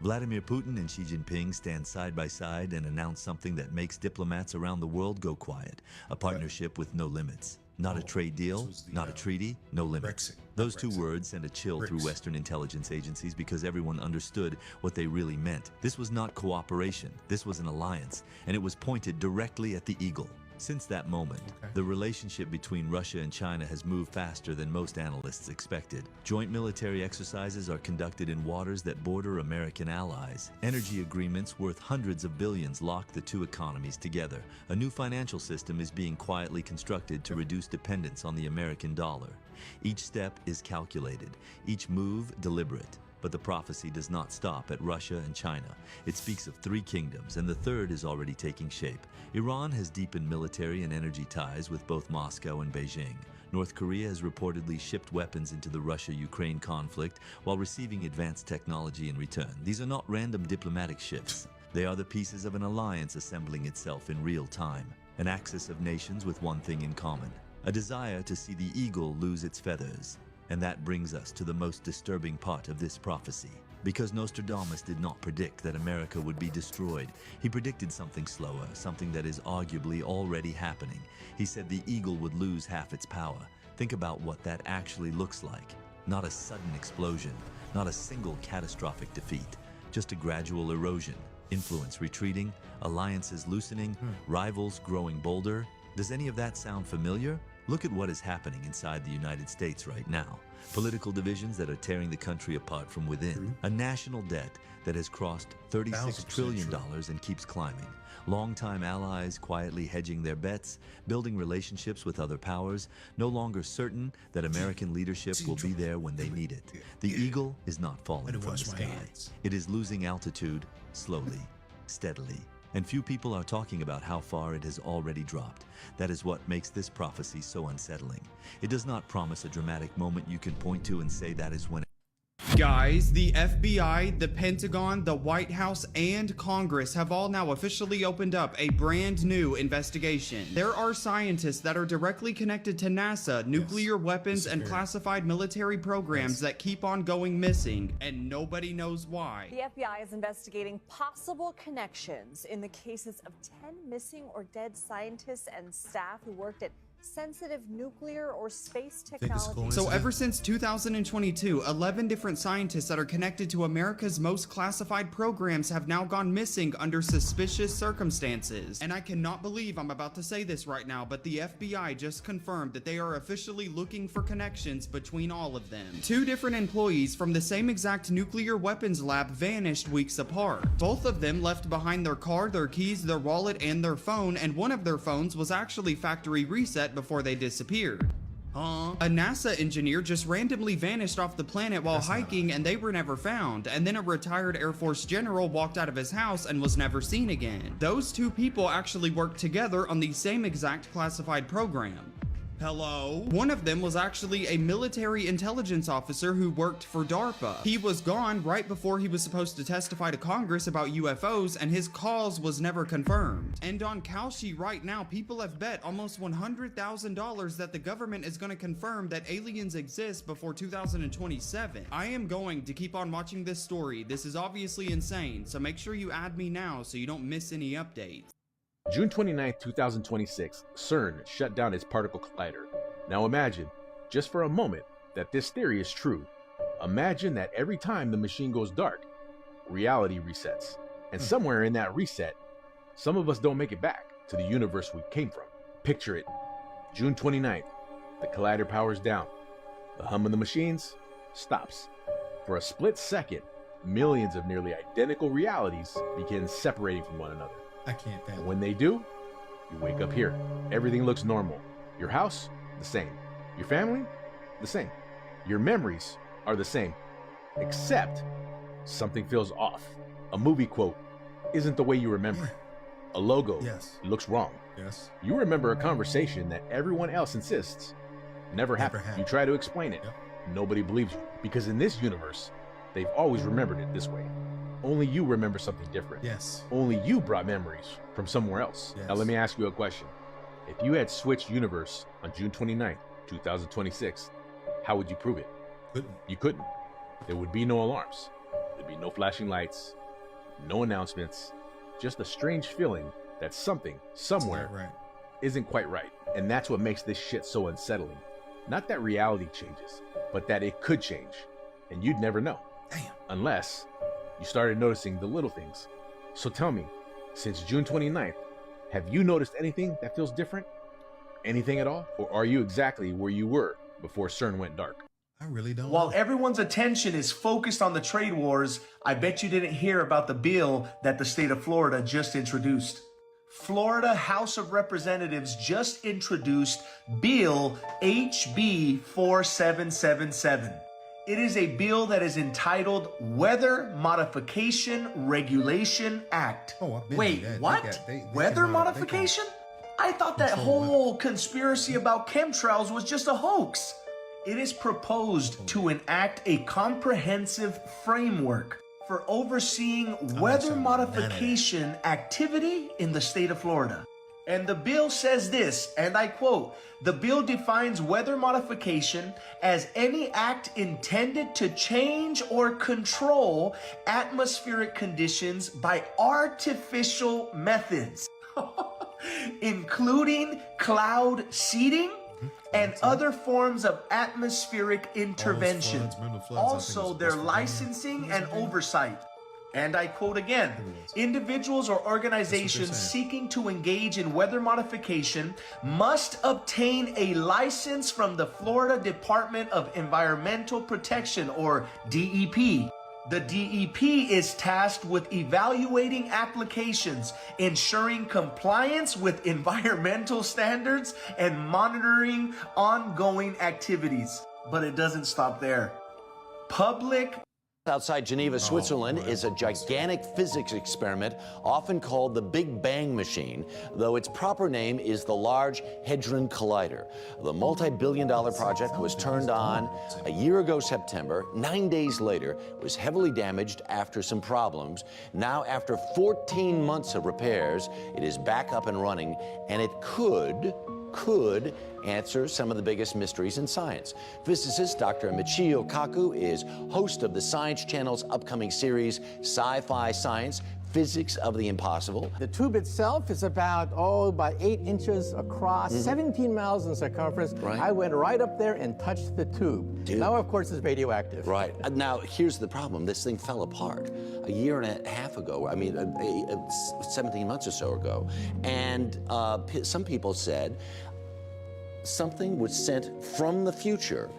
Vladimir Putin and Xi Jinping stand side by side and announce something that makes diplomats around the world go quiet, a partnership with no limits. Not a trade deal, not a treaty, no limits. Those 2 words sent a chill through Western intelligence agencies because everyone understood what they really meant. This was not cooperation, this was an alliance, and it was pointed directly at the eagle. Since that moment, the relationship between Russia and China has moved faster than most analysts expected. Joint military exercises are conducted in waters that border American allies. Energy agreements worth hundreds of billions lock the 2 economies together. A new financial system is being quietly constructed to reduce dependence on the American dollar. Each step is calculated, each move deliberate. But the prophecy does not stop at Russia and China. It speaks of 3 kingdoms, and the third is already taking shape. Iran has deepened military and energy ties with both Moscow and Beijing. North Korea has reportedly shipped weapons into the Russia-Ukraine conflict while receiving advanced technology in return. These are not random diplomatic shifts. They are the pieces of an alliance assembling itself in real time. An axis of nations with one thing in common: a desire to see the eagle lose its feathers. And that brings us to the most disturbing part of this prophecy. Because Nostradamus did not predict that America would be destroyed, he predicted something slower, something that is arguably already happening. He said the eagle would lose half its power. Think about what that actually looks like. Not a sudden explosion, not a single catastrophic defeat, just a gradual erosion, influence retreating, alliances loosening, rivals growing bolder. Does any of that sound familiar? Look at what is happening inside the United States right now. Political divisions that are tearing the country apart from within. A national debt that has crossed $36 trillion and keeps climbing. Longtime allies quietly hedging their bets, building relationships with other powers, no longer certain that American leadership will be there when they need it. The eagle is not falling from the sky. It is losing altitude slowly, steadily. And few people are talking about how far it has already dropped. That is what makes this prophecy so unsettling. It does not promise a dramatic moment you can point to and say that is when. Guys, the FBI, the Pentagon, the White House, and Congress have all now officially opened up a brand new investigation. There are scientists that are directly connected to NASA, nuclear weapons, and classified military programs that keep on going missing, and nobody knows why. The FBI is investigating possible connections in the cases of 10 missing or dead scientists and staff who worked at sensitive nuclear or space technology. So ever since 2022, 11 different scientists that are connected to America's most classified programs have now gone missing under suspicious circumstances. And I cannot believe I'm about to say this right now, but the FBI just confirmed that they are officially looking for connections between all of them. 2 different employees from the same exact nuclear weapons lab vanished weeks apart. Both of them left behind their car, their keys, their wallet, and their phone, and one of their phones was actually factory reset before they disappeared. A NASA engineer just randomly vanished off the planet while hiking and they were never found, and then a retired Air Force general walked out of his house and was never seen again. Those 2 people actually worked together on the same exact classified program. Hello? One of them was actually a military intelligence officer who worked for DARPA. He was gone right before he was supposed to testify to Congress about UFOs, and his cause was never confirmed. And on Kalshi right now, people have bet almost $100,000 that the government is going to confirm that aliens exist before 2027. I am going to keep on watching this story. This is obviously insane, so make sure you add me now so you don't miss any updates. June 29, 2026, CERN shut down its particle collider. Now imagine, just for a moment, that this theory is true. Imagine that every time the machine goes dark, reality resets. And somewhere in that reset, some of us don't make it back to the universe we came from. Picture it. June 29th, the collider powers down. The hum of the machines stops. For a split second, millions of nearly identical realities begin separating from one another. I can't fathom. And when they do, you wake up here. Everything looks normal. Your house, the same. Your family, the same. Your memories are the same. Except something feels off. A movie quote isn't the way you remember. A logo looks wrong. Yes. You remember a conversation that everyone else insists never happened. You try to explain it. Nobody believes you. Because in this universe, they've always remembered it this way. Only you remember something different. Yes. Only you brought memories from somewhere else. Yes. Now let me ask you a question. If you had switched universe on June 29th, 2026, how would you prove it? Couldn't. You couldn't. There would be no alarms. There'd be no flashing lights, no announcements, just a strange feeling that something, somewhere, isn't quite right. And that's what makes this shit so unsettling. Not that reality changes, but that it could change. And you'd never know. Damn. Unless you started noticing the little things. So tell me, since June 29th, have you noticed anything that feels different? Anything at all? Or are you exactly where you were before CERN went dark? I really don't While know. everyone's attention is focused on the trade wars, I bet you didn't hear about the bill that the state of Florida just introduced. Florida House of Representatives just introduced Bill HB 4777. It is a bill that is entitled Weather Modification Regulation Act. Wait, what? Weather modification? I thought that whole conspiracy about chemtrails was just a hoax. It is proposed to enact a comprehensive framework for overseeing weather modification activity in the state of Florida. And the bill says this, and I quote, "The bill defines weather modification as any act intended to change or control atmospheric conditions by artificial methods, including cloud seeding and other forms of atmospheric intervention. Also, their licensing and oversight." And I quote again, "Individuals or organizations seeking to engage in weather modification must obtain a license from the Florida Department of Environmental Protection, or DEP. The DEP is tasked with evaluating applications, ensuring compliance with environmental standards, and monitoring ongoing activities." But it doesn't stop there. Public Outside Geneva, Switzerland, is a gigantic physics experiment often called the Big Bang Machine, though its proper name is the Large Hadron Collider. The multi-billion-dollar project was turned on a year ago September. 9 days later, it was heavily damaged after some problems. Now, after 14 months of repairs, it is back up and running, and it could answer some of the biggest mysteries in science. Physicist Dr. Michio Kaku is host of the Science Channel's upcoming series, Sci-Fi Science, Physics of the Impossible. The tube itself is about 8 inches across, 17 miles in circumference. Right. I went right up there and touched the tube. Now, of course, it's radioactive. Right. Now, here's the problem. This thing fell apart a year and a half ago. 17 months or so ago. And some people said something was sent from the future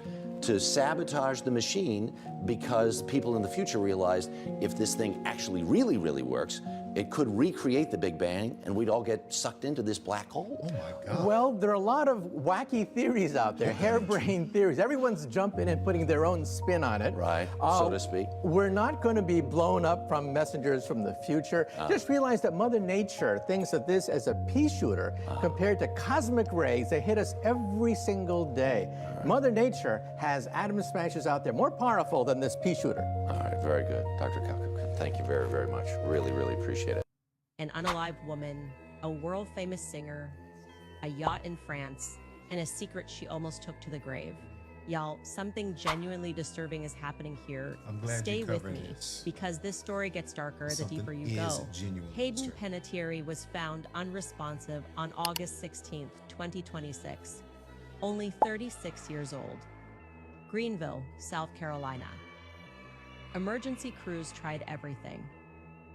to sabotage the machine because people in the future realized if this thing actually really works, it could recreate the Big Bang and we'd all get sucked into this black hole. Oh my God. Well, there are a lot of wacky theories out there, harebrained theories. Everyone's jumping and putting their own spin on it. Right, so to speak. We're not going to be blown up from messengers from the future. Just realize that Mother Nature thinks of this as a pea shooter compared to cosmic rays that hit us every single day. Mother Nature has atom smashers out there more powerful than this pea shooter. All right, very good. Dr. Kaku, thank you very much. Really appreciate it. An unalived woman, a world-famous singer, a yacht in France, and a secret she almost took to the grave. Y'all, something genuinely disturbing is happening here. I'm glad Stay you with covered me, this. because this story gets darker the deeper you go. Hayden Panettiere was found unresponsive on August 16th, 2026. Only 36 years old. Greenville, South Carolina. Emergency crews tried everything.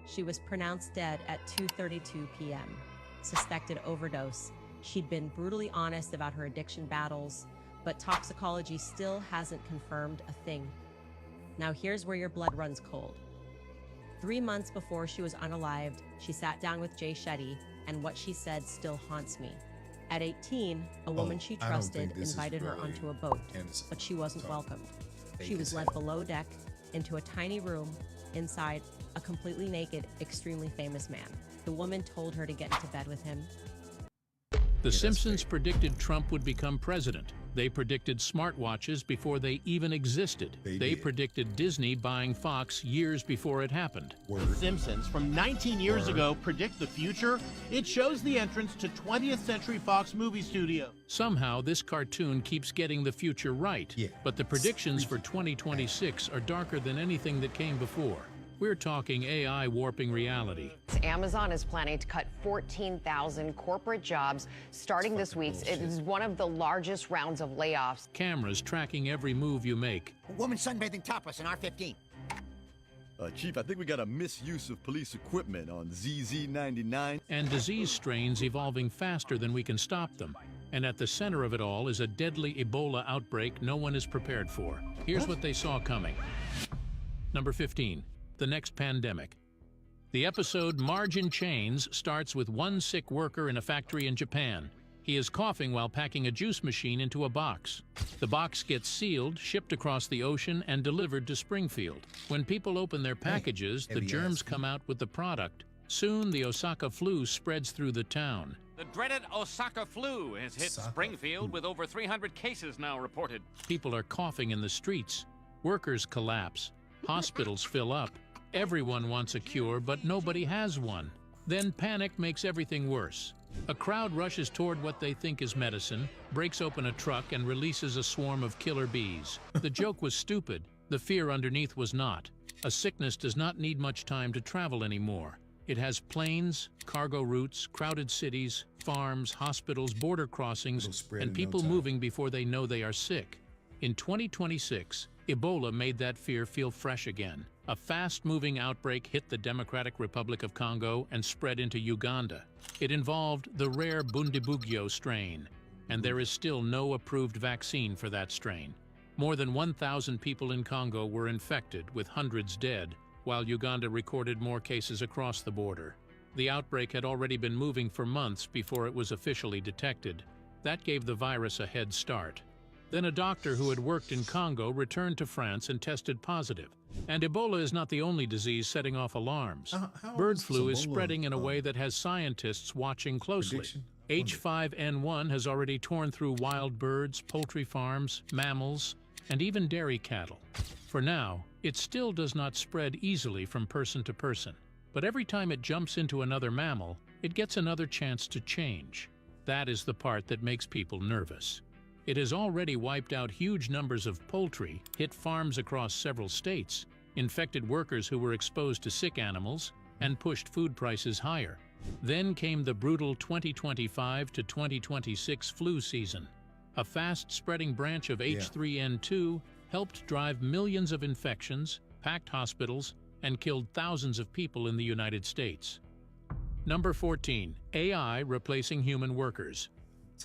She was pronounced dead at 2:32 p.m. Suspected overdose. She'd been brutally honest about her addiction battles, but toxicology still hasn't confirmed a thing. Now here's where your blood runs cold. 3 months before she was unalived, she sat down with Jay Shetty, and what she said still haunts me. At 18, a woman she trusted invited her onto a boat, but she wasn't welcomed. She was led below deck into a tiny room inside a completely naked, extremely famous man. The woman told her to get into bed with him. The Simpsons predicted Trump would become president. They predicted smartwatches before they even existed. They predicted Disney buying Fox years before it happened. The Simpsons from 19 years ago predict the future. It shows the entrance to 20th Century Fox movie studio. Somehow, this cartoon keeps getting the future right, but the predictions for 2026 are darker than anything that came before. We're talking AI warping reality. Amazon is planning to cut 14,000 corporate jobs starting this week. It is one of the largest rounds of layoffs. Cameras tracking every move you make. A woman sunbathing topless in R-15. Chief, I think we got a misuse of police equipment on ZZ-99. And disease strains evolving faster than we can stop them. And at the center of it all is a deadly Ebola outbreak no one is prepared for. Here's what they saw coming. Number 15. The next pandemic. The episode Margin Chains starts with one sick worker in a factory in Japan. He is coughing while packing a juice machine into a box. The box gets sealed, shipped across the ocean, and delivered to Springfield. When people open their packages, the germs come out with the product. Soon, the Osaka flu spreads through the town. The dreaded Osaka flu has hit Springfield with over 300 cases now reported. People are coughing in the streets. Workers collapse. Hospitals fill up. Everyone wants a cure, but nobody has one. Then panic makes everything worse. A crowd rushes toward what they think is medicine, breaks open a truck, and releases a swarm of killer bees. The joke was stupid. The fear underneath was not. A sickness does not need much time to travel anymore. It has planes, cargo routes, crowded cities, farms, hospitals, border crossings, and people moving before they know they are sick. In 2026, Ebola made that fear feel fresh again. A fast-moving outbreak hit the Democratic Republic of Congo and spread into Uganda. It involved the rare Bundibugyo strain, and there is still no approved vaccine for that strain. More than 1,000 people in Congo were infected, with hundreds dead, while Uganda recorded more cases across the border. The outbreak had already been moving for months before it was officially detected. That gave the virus a head start. Then a doctor who had worked in Congo returned to France and tested positive. And Ebola is not the only disease setting off alarms. Bird flu is spreading in a way that has scientists watching closely. H5N1 has already torn through wild birds, poultry farms, mammals, and even dairy cattle. For now, it still does not spread easily from person to person. But every time it jumps into another mammal, it gets another chance to change. That is the part that makes people nervous. It has already wiped out huge numbers of poultry, hit farms across several states, infected workers who were exposed to sick animals, and pushed food prices higher. Then came the brutal 2025 to 2026 flu season. A fast-spreading branch of H3N2 helped drive millions of infections, packed hospitals, and killed thousands of people in the United States. Number 14. AI replacing human workers.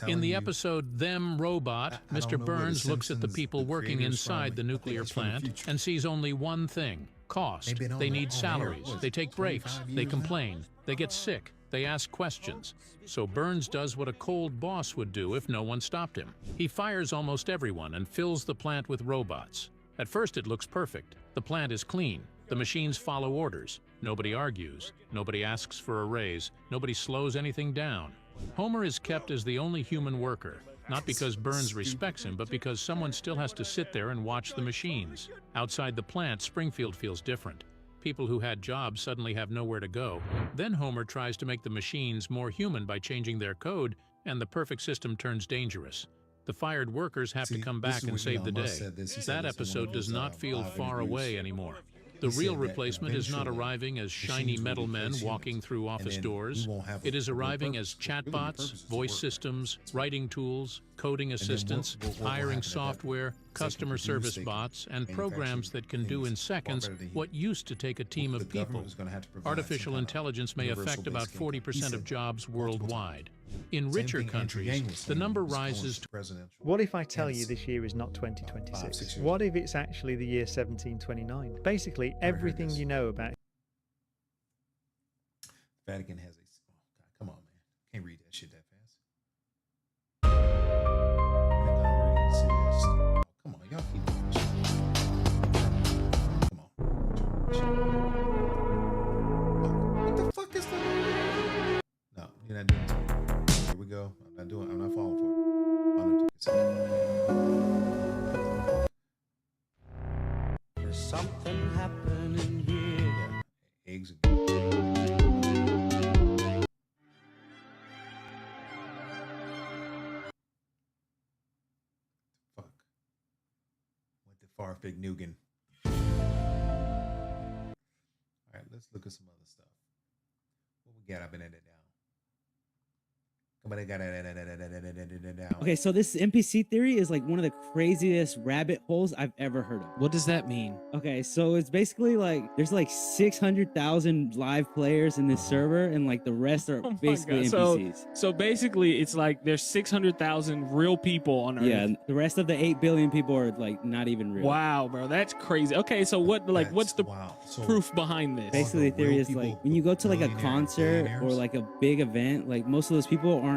In the episode Them Robot, Mr. Burns looks at the people working inside the nuclear plant and sees only one thing: cost. They need salaries, they take breaks, they complain, they get sick, they ask questions. So Burns does what a cold boss would do if no one stopped him. He fires almost everyone and fills the plant with robots. At first it looks perfect. The plant is clean. The machines follow orders. Nobody argues. Nobody asks for a raise. Nobody slows anything down. Homer is kept as the only human worker, not because Burns respects him, but because someone still has to sit there and watch the machines. Outside the plant, Springfield feels different. People who had jobs suddenly have nowhere to go. Then Homer tries to make the machines more human by changing their code, and the perfect system turns dangerous. The fired workers have to come back and save the day. That episode does not feel far away anymore. The He real said that replacement is not eventually arriving as shiny machines will metal men replace walking humans, through and office then doors. we won't have It is a real arriving purpose. as Really, the chatbots, purpose is to voice work. systems, writing tools, coding then assistants, what will hiring happen at that software, point? customer They can service produce, they can bots, and manufacture programs that can do in things far seconds better than what used to take a team The of people. government is gonna have to provide Artificial some kind of intelligence may universal affect about basic income. He 40% said of that jobs multiple times. worldwide. In Same richer thing Andrew countries, Yang was the saying number was going rises to presidential What if I tell you candidacy this year is not 5, 6 2026? years What if it's actually the year 1729? Basically, everything you know about Vatican has a. Oh God, come on, man! Can't read that shit that fast. Oh, come on, y'all keep doing this shit. Come on. What the fuck is that? No, you're not doing it. Here we go. I'm not falling for it. I'm gonna take a second. There's something happening here. Yeah, eggs again. Fuck. Went to Farfig Nugan. All right, let's look at some other stuff. What we got up in it now? Come on, I got it down. Okay, so this NPC theory is like one of the craziest rabbit holes I've ever heard of. What does that mean? Okay, so it's basically like there's like 600,000 live players in this server, and like the rest are basically NPCs. So basically, it's like there's 600,000 real people on Earth. Yeah, the rest of the 8 billion people are like not even real. Wow, bro, that's crazy. Okay, so what's the proof behind this? Basically, the theory is like when you go to like a concert or like a big event, like most of those people aren't,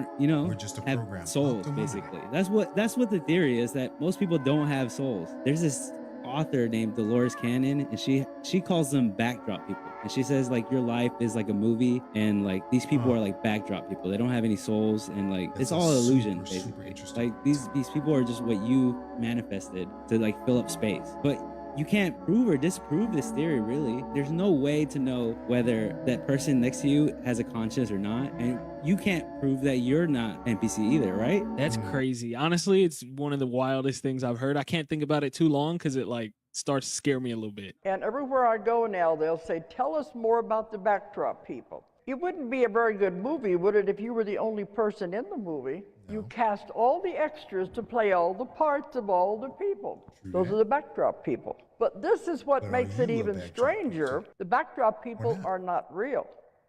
have souls. Basically, that's what the theory is, that most people don't have souls. There's this author named Dolores Cannon, and she calls them backdrop people, and she says like your life is like a movie, and like these people are like backdrop people. They don't have any souls, and like it's all illusion. Basically, like these people are just what you manifested to like fill up space, but you can't prove or disprove this theory, really. There's no way to know whether that person next to you has a conscience or not, and you can't prove that you're not NPC either, right? That's crazy. Honestly, it's one of the wildest things I've heard. I can't think about it too long because it like starts to scare me a little bit. And everywhere I go now, they'll say, tell us more about the backdrop people. It wouldn't be a very good movie, would it, if you were the only person in the movie? No. You cast all the extras to play all the parts of all the people. Those are the backdrop people. But this is what makes it even stranger. The backdrop people are not real.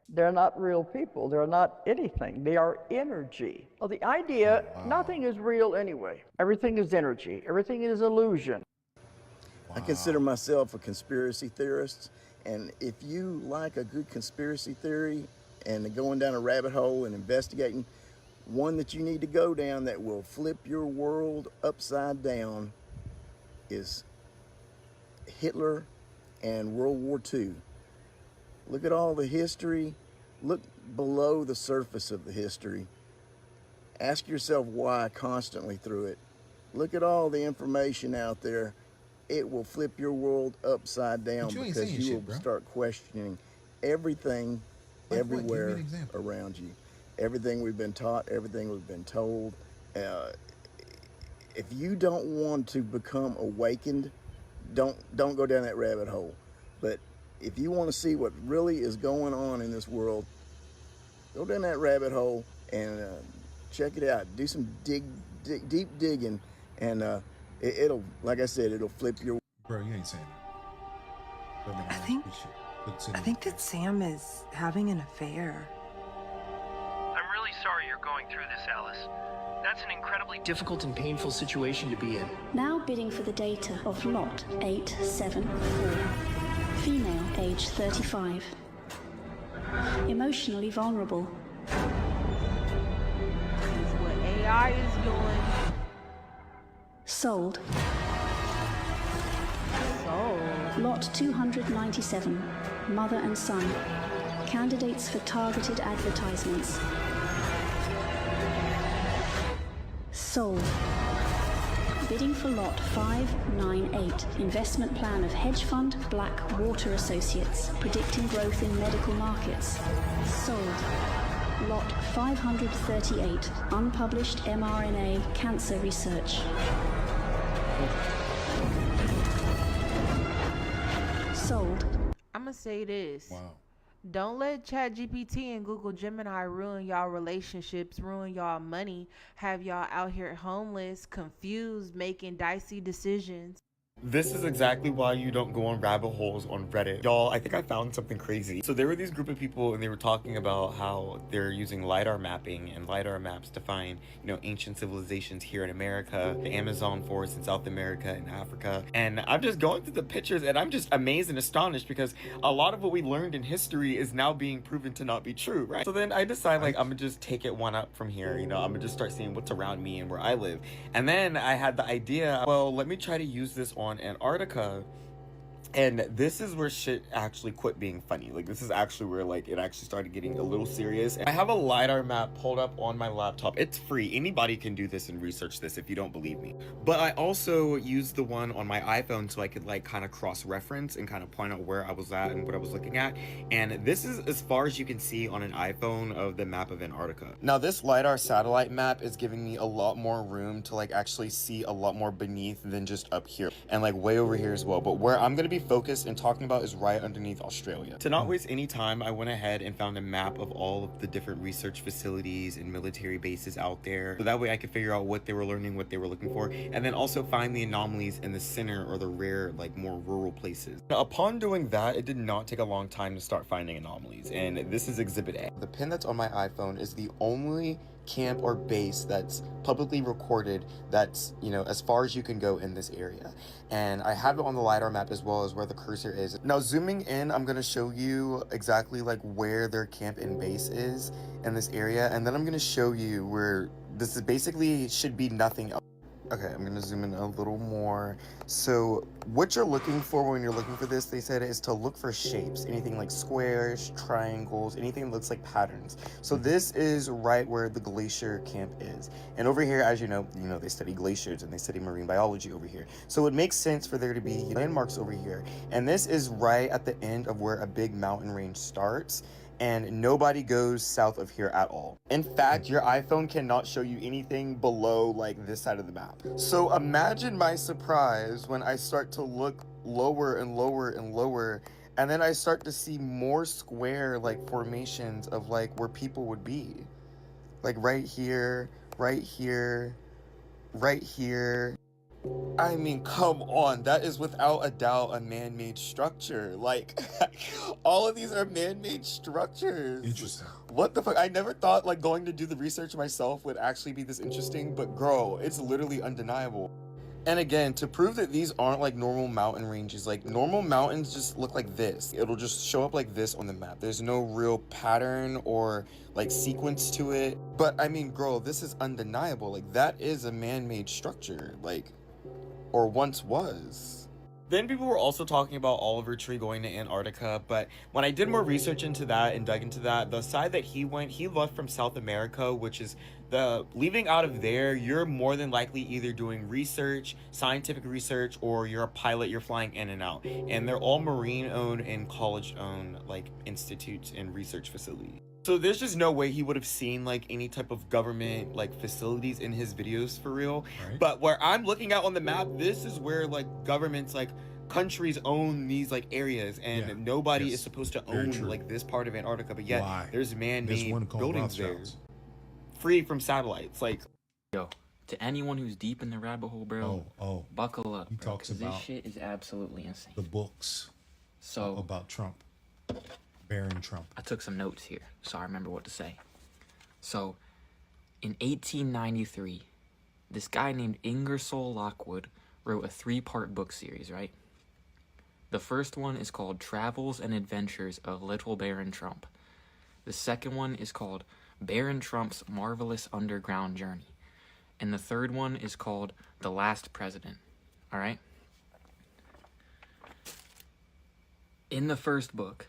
They're not real people. They're not anything. They are energy. Well, the idea, nothing is real anyway. Everything is energy. Everything is illusion. I consider myself a conspiracy theorist. And if you like a good conspiracy theory and going down a rabbit hole and investigating, one that you need to go down that will flip your world upside down is Hitler and World War II. Look at all the history. Look below the surface of the history. Ask yourself why constantly through it. Look at all the information out there. It will flip your world upside down because you will start questioning everything, everywhere around you. Everything we've been taught, everything we've been told. If you don't want to become awakened, don't go down that rabbit hole. But if you want to see what really is going on in this world, go down that rabbit hole and check it out. Do some deep digging, and it'll, like I said, it'll flip your. Bro, you ain't saying that. I think that Sam is having an affair. I'm really sorry you're going through this, Alice. That's an incredibly difficult and painful situation to be in. Now bidding for the data of Lot 874. Female, age 35. Emotionally vulnerable. That's what AI is doing. Sold. Sold. Lot 297. Mother and son. Candidates for targeted advertisements. Sold. Bidding for lot 598. Investment plan of hedge fund Blackwater Associates. Predicting growth in medical markets. Sold. Lot 538. Unpublished mRNA cancer research. Sold. I'm gonna say this. Wow. Don't let ChatGPT and Google Gemini ruin y'all relationships, ruin y'all money, have y'all out here homeless, confused, making dicey decisions. This is exactly why you don't go on rabbit holes on Reddit. Y'all, I think I found something crazy. So there were these group of people and they were talking about how they're using LiDAR mapping and LiDAR maps to find, ancient civilizations here in America, the Amazon forest in South America and Africa. And I'm just going through the pictures and I'm just amazed and astonished because a lot of what we learned in history is now being proven to not be true, right? So then I decide I'm gonna just take it one up from here, I'm gonna just start seeing what's around me and where I live. And then I had the idea, well, let me try to use this on Antarctica. And this is where shit actually quit being funny. This is actually where it actually started getting a little serious. I have a LiDAR map pulled up on my laptop. It's free. Anybody can do this and research this if you don't believe me. But I also used the one on my iPhone so I could kind of cross-reference and kind of point out where I was at and what I was looking at. And this is as far as you can see on an iPhone of the map of Antarctica. Now this LiDAR satellite map is giving me a lot more room to actually see a lot more beneath than just up here and way over here as well. But where I'm going to be focused and talking about is right underneath Australia. To not waste any time, I went ahead and found a map of all of the different research facilities and military bases out there. So that way I could figure out what they were learning, what they were looking for, and then also find the anomalies in the center or the rare, more rural places. Now, upon doing that, it did not take a long time to start finding anomalies, and this is Exhibit A. The pin that's on my iPhone is the only camp or base that's publicly recorded that's as far as you can go in this area, and I have it on the LiDAR map as well as where the cursor is. Now zooming in, I'm going to show you exactly where their camp and base is in this area, and then I'm going to show you where this is basically should be nothing else. Okay, I'm gonna zoom in a little more. So what you're looking for when you're looking for this, they said, is to look for shapes, anything like squares, triangles, anything that looks like patterns. So this is right where the glacier camp is. And over here, as you know, they study glaciers and they study marine biology over here. So it makes sense for there to be landmarks over here. And this is right at the end of where a big mountain range starts. And nobody goes south of here at all. In fact, your iPhone cannot show you anything below this side of the map. So imagine my surprise when I start to look lower and lower and lower, and then I start to see more square formations of where people would be. Right here, right here, right here. I mean, come on, that is without a doubt a man-made structure. All of these are man-made structures. Interesting. What the fuck? I never thought going to do the research myself would actually be this interesting, but girl, it's literally undeniable. And again, to prove that these aren't normal mountain ranges, normal mountains just look like this. It'll just show up like this on the map. There's no real pattern or sequence to it. But I mean, girl, this is undeniable. That is a man-made structure. Or once was. Then people were also talking about Oliver Tree going to Antarctica, but when I did more research into that and dug into that, the side that he went, he left from South America, which is leaving out of there, you're more than likely either doing research, scientific research, or you're a pilot, you're flying in and out. And they're all marine owned and college owned institutes and research facilities. So there's just no way he would have seen any type of government facilities in his videos for real. Right. But where I'm looking at on the map, this is where governments countries own these areas, and nobody is supposed to own this part of Antarctica, but yet there's man-made buildings there. Free from satellites. Yo, to anyone who's deep in the rabbit hole, bro, buckle up. He talks about this shit is absolutely insane. The books about Trump. Baron Trump. I took some notes here, so I remember what to say. So, in 1893, this guy named Ingersoll Lockwood wrote a 3-part book series, right? The first one is called Travels and Adventures of Little Baron Trump. The second one is called Baron Trump's Marvelous Underground Journey. And the third one is called The Last President, all right? In the first book,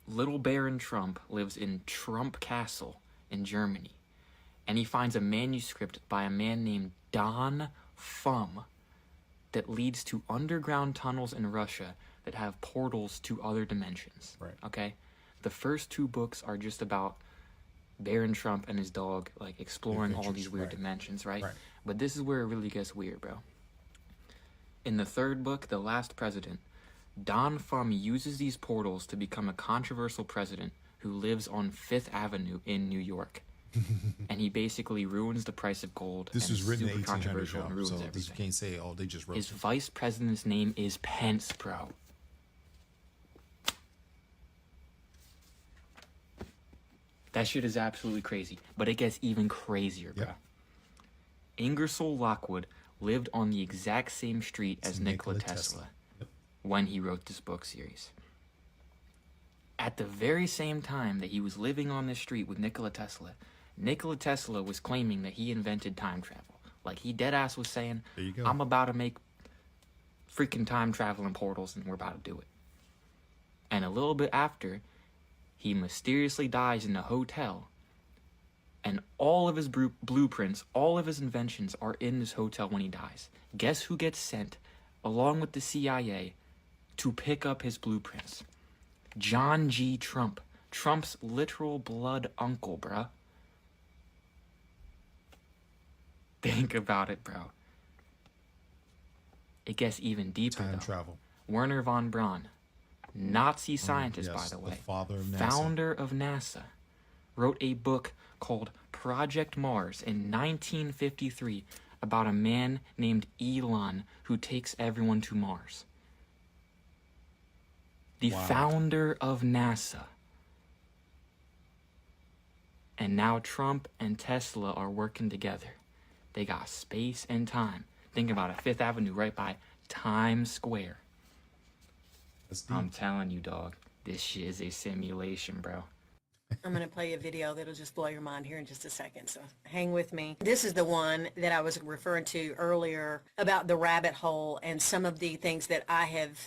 Little Baron Trump lives in Trump Castle in Germany, and he finds a manuscript by a man named Don Fum that leads to underground tunnels in Russia that have portals to other dimensions. Right. Okay? The first 2 books are just about Baron Trump and his dog, exploring all these weird dimensions, right? But this is where it really gets weird, bro. In the third book, The Last President, Don Fum uses these portals to become a controversial president who lives on Fifth Avenue in New York. And he basically ruins the price of gold. This was written in super 1800, controversial and y'all, ruins so everything. you can't say, oh, they just wrote His it. vice president's name is Pence, bro. That shit is absolutely crazy, but it gets even crazier, bro. Ingersoll Lockwood lived on the exact same street as Nikola Tesla when he wrote this book series. At the very same time that he was living on this street with Nikola Tesla was claiming that he invented time travel. Like, he deadass was saying, there you go. I'm about to make freaking time traveling portals and we're about to do it. And a little bit after, he mysteriously dies in a hotel, and all of his blueprints, all of his inventions are in this hotel when he dies. Guess who gets sent, along with the CIA, to pick up his blueprints? John G. Trump. Trump's literal blood uncle, bruh. Think about it, bro. It gets even deeper, Time though. travel. Werner von Braun, Nazi scientist, yes, by the way, the father of NASA. founder of NASA, wrote a book called Project Mars in 1953 about a man named Elon who takes everyone to Mars. The founder of NASA. And now Trump and Tesla are working together. They got space and time. Think about it, Fifth Avenue right by Times Square. I'm telling you, dog, this shit is a simulation, bro. I'm going to play a video that'll just blow your mind here in just a second, so hang with me. This is the one that I was referring to earlier about the rabbit hole and some of the things that I have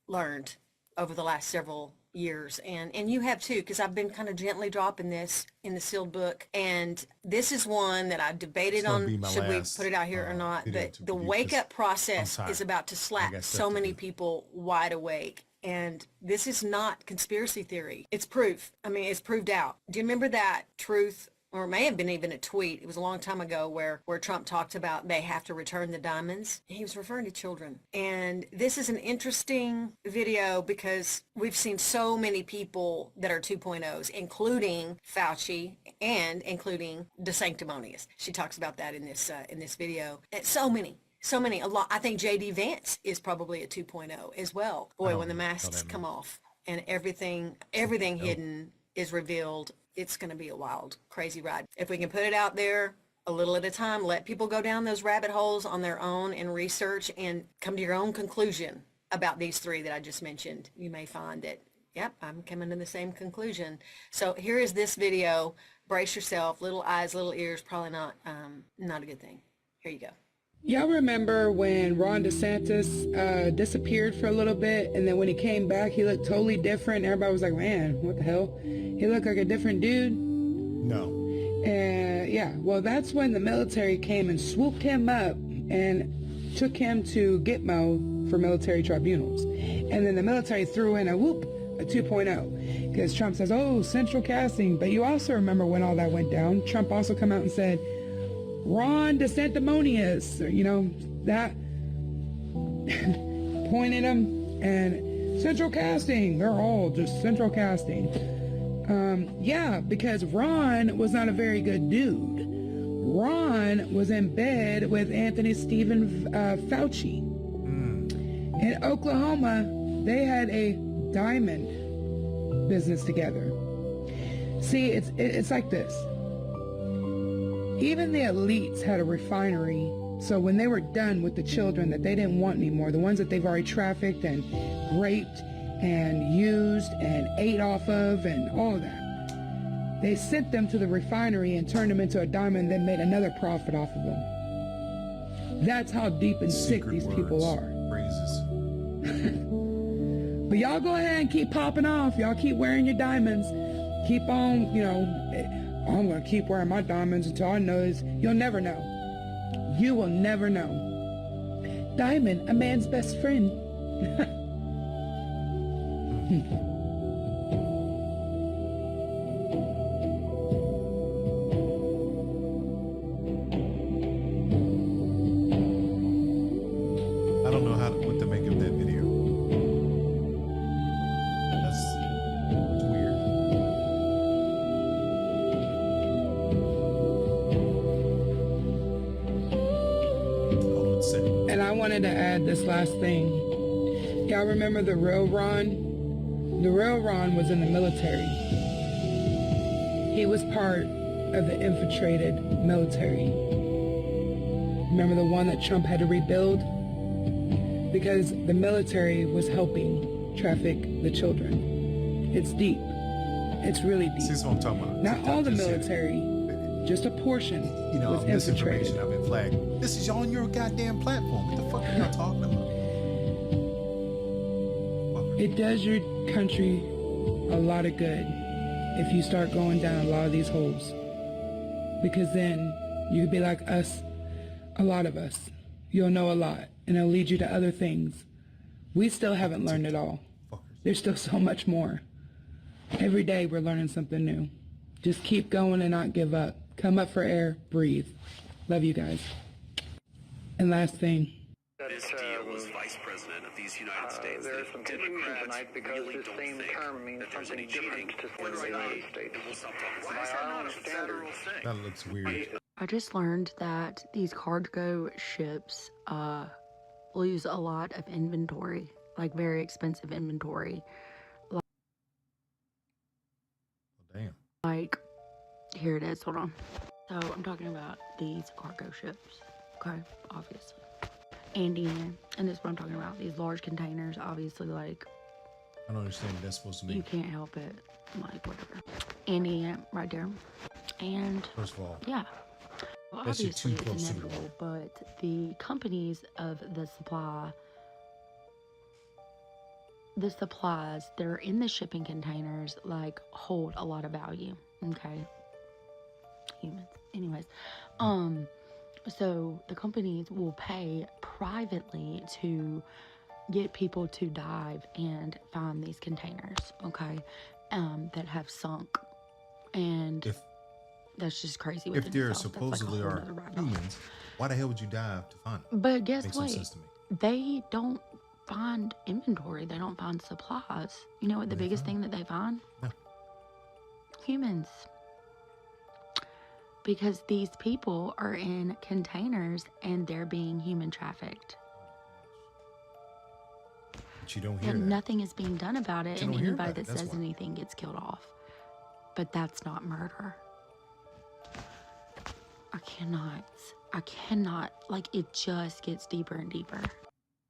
learned over the last several years. And you have too, because I've been kind of gently dropping this in the sealed book. And this is one that I debated on, should we put it out here or not. But the wake-up process is about to slap so many people wide awake. And this is not conspiracy theory. It's proof. I mean, it's proved out. Do you remember that truth, or it may have been even a tweet, it was a long time ago, where Trump talked about they have to return the diamonds? He was referring to children. And this is an interesting video because we've seen so many people that are 2.0s, including Fauci and including DeSanctimonious. She talks about that in this video. And so many. A lot. I think J.D. Vance is probably a 2.0 as well. Boy, when the masks come off and everything hidden is revealed, it's going to be a wild, crazy ride. If we can put it out there a little at a time, let people go down those rabbit holes on their own and research and come to your own conclusion about these three that I just mentioned. You may find that, yep, I'm coming to the same conclusion. So here is this video. Brace yourself. Little eyes, little ears, probably not a good thing. Here you go. Y'all remember when Ron DeSantis disappeared for a little bit, and then when he came back, he looked totally different. Everybody was like, man, what the hell? He looked like a different dude. No. And yeah, well, that's when the military came and swooped him up and took him to Gitmo for military tribunals. And then the military threw in a 2.0, because Trump says, oh, central casting. But you also remember when all that went down, Trump also come out and said, Ron DeSanctimonious, that pointed him, and central casting, they're all just central casting. Yeah, because Ron was not a very good dude. Ron was in bed with Anthony Stephen Fauci. In Oklahoma, they had a diamond business together. See, it's like this. Even the elites had a refinery, so when they were done with the children that they didn't want anymore, the ones that they've already trafficked and raped and used and ate off of and all of that, they sent them to the refinery and turned them into a diamond, then made another profit off of them. That's how deep and sick these people are. But y'all go ahead and keep popping off. Y'all keep wearing your diamonds. Keep on, I'm going to keep wearing my diamonds until I know is you'll never know. You will never know. Diamond, a man's best friend. I don't know what to make of that video. wanted to add this last thing. Y'all remember the real Ron? The real Ron was in the military. He was part of the infiltrated military. Remember the one that Trump had to rebuild? Because the military was helping traffic the children. It's deep. It's really deep. This is what I'm talking about. Not all the military, just a portion was infiltrated. Misinformation, I've been flagged. This is on your goddamn platform. What the fuck are y'all talking about? It does your country a lot of good if you start going down a lot of these holes. Because then you could be like us, a lot of us. You'll know a lot, and it'll lead you to other things. We still haven't learned it all. There's still so much more. Every day we're learning something new. Just keep going and not give up. Come up for air, breathe. Love you guys. And last thing. This deal was Vice President of these United States. There is some confusion tonight because this same term means something different to the United States. By our own standards. That looks weird. I just learned that these cargo ships lose a lot of inventory, like very expensive inventory. Damn. Like, here it is, hold on. So I'm talking about these cargo ships, okay, obviously. And this is what I'm talking about. These large containers, obviously, like, I don't understand what that's supposed to mean. you can't help it, like, whatever. Indiana, right there. And first of all, yeah. Well, that's obviously too close it's to the inevitable, but the companies of the supplies that are in the shipping containers, like, hold a lot of value, okay? Humans. Anyways, so the companies will pay privately to get people to dive and find these containers, okay, that have sunk. And that's just crazy. If there supposedly are humans, why the hell would you dive to find them? But guess Makes what? no sense to me. They don't find inventory. They don't find supplies. You know what the biggest thing that they find? No. Humans. Because these people are in containers and they're being human trafficked. But you don't hear And that. nothing is being done about it, You and don't hear anybody that. that That's says why. anything gets killed off. But that's not murder. I cannot, like, it just gets deeper and deeper.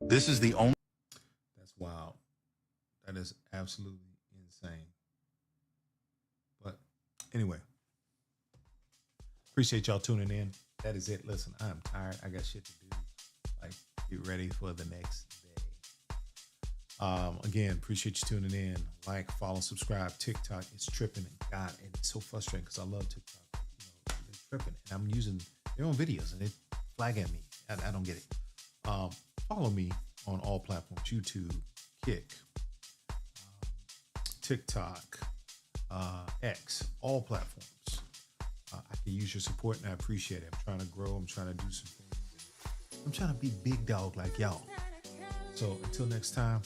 This is the only. That's wild. That is absolutely insane. But anyway, appreciate y'all tuning in. That is it. Listen, I'm tired. I got shit to do. Like, get ready for the next day. Again, appreciate you tuning in. Like, follow, subscribe. TikTok is tripping, and God, and it's so frustrating because I love TikTok. You know, it's tripping, and I'm using their own videos, and they flag at me. I don't get it. Follow me on all platforms: YouTube, Kick, TikTok, X, all platforms. I can use your support, and I appreciate it. I'm trying to grow. I'm trying to do some things. I'm trying to be big dog like y'all. So until next time,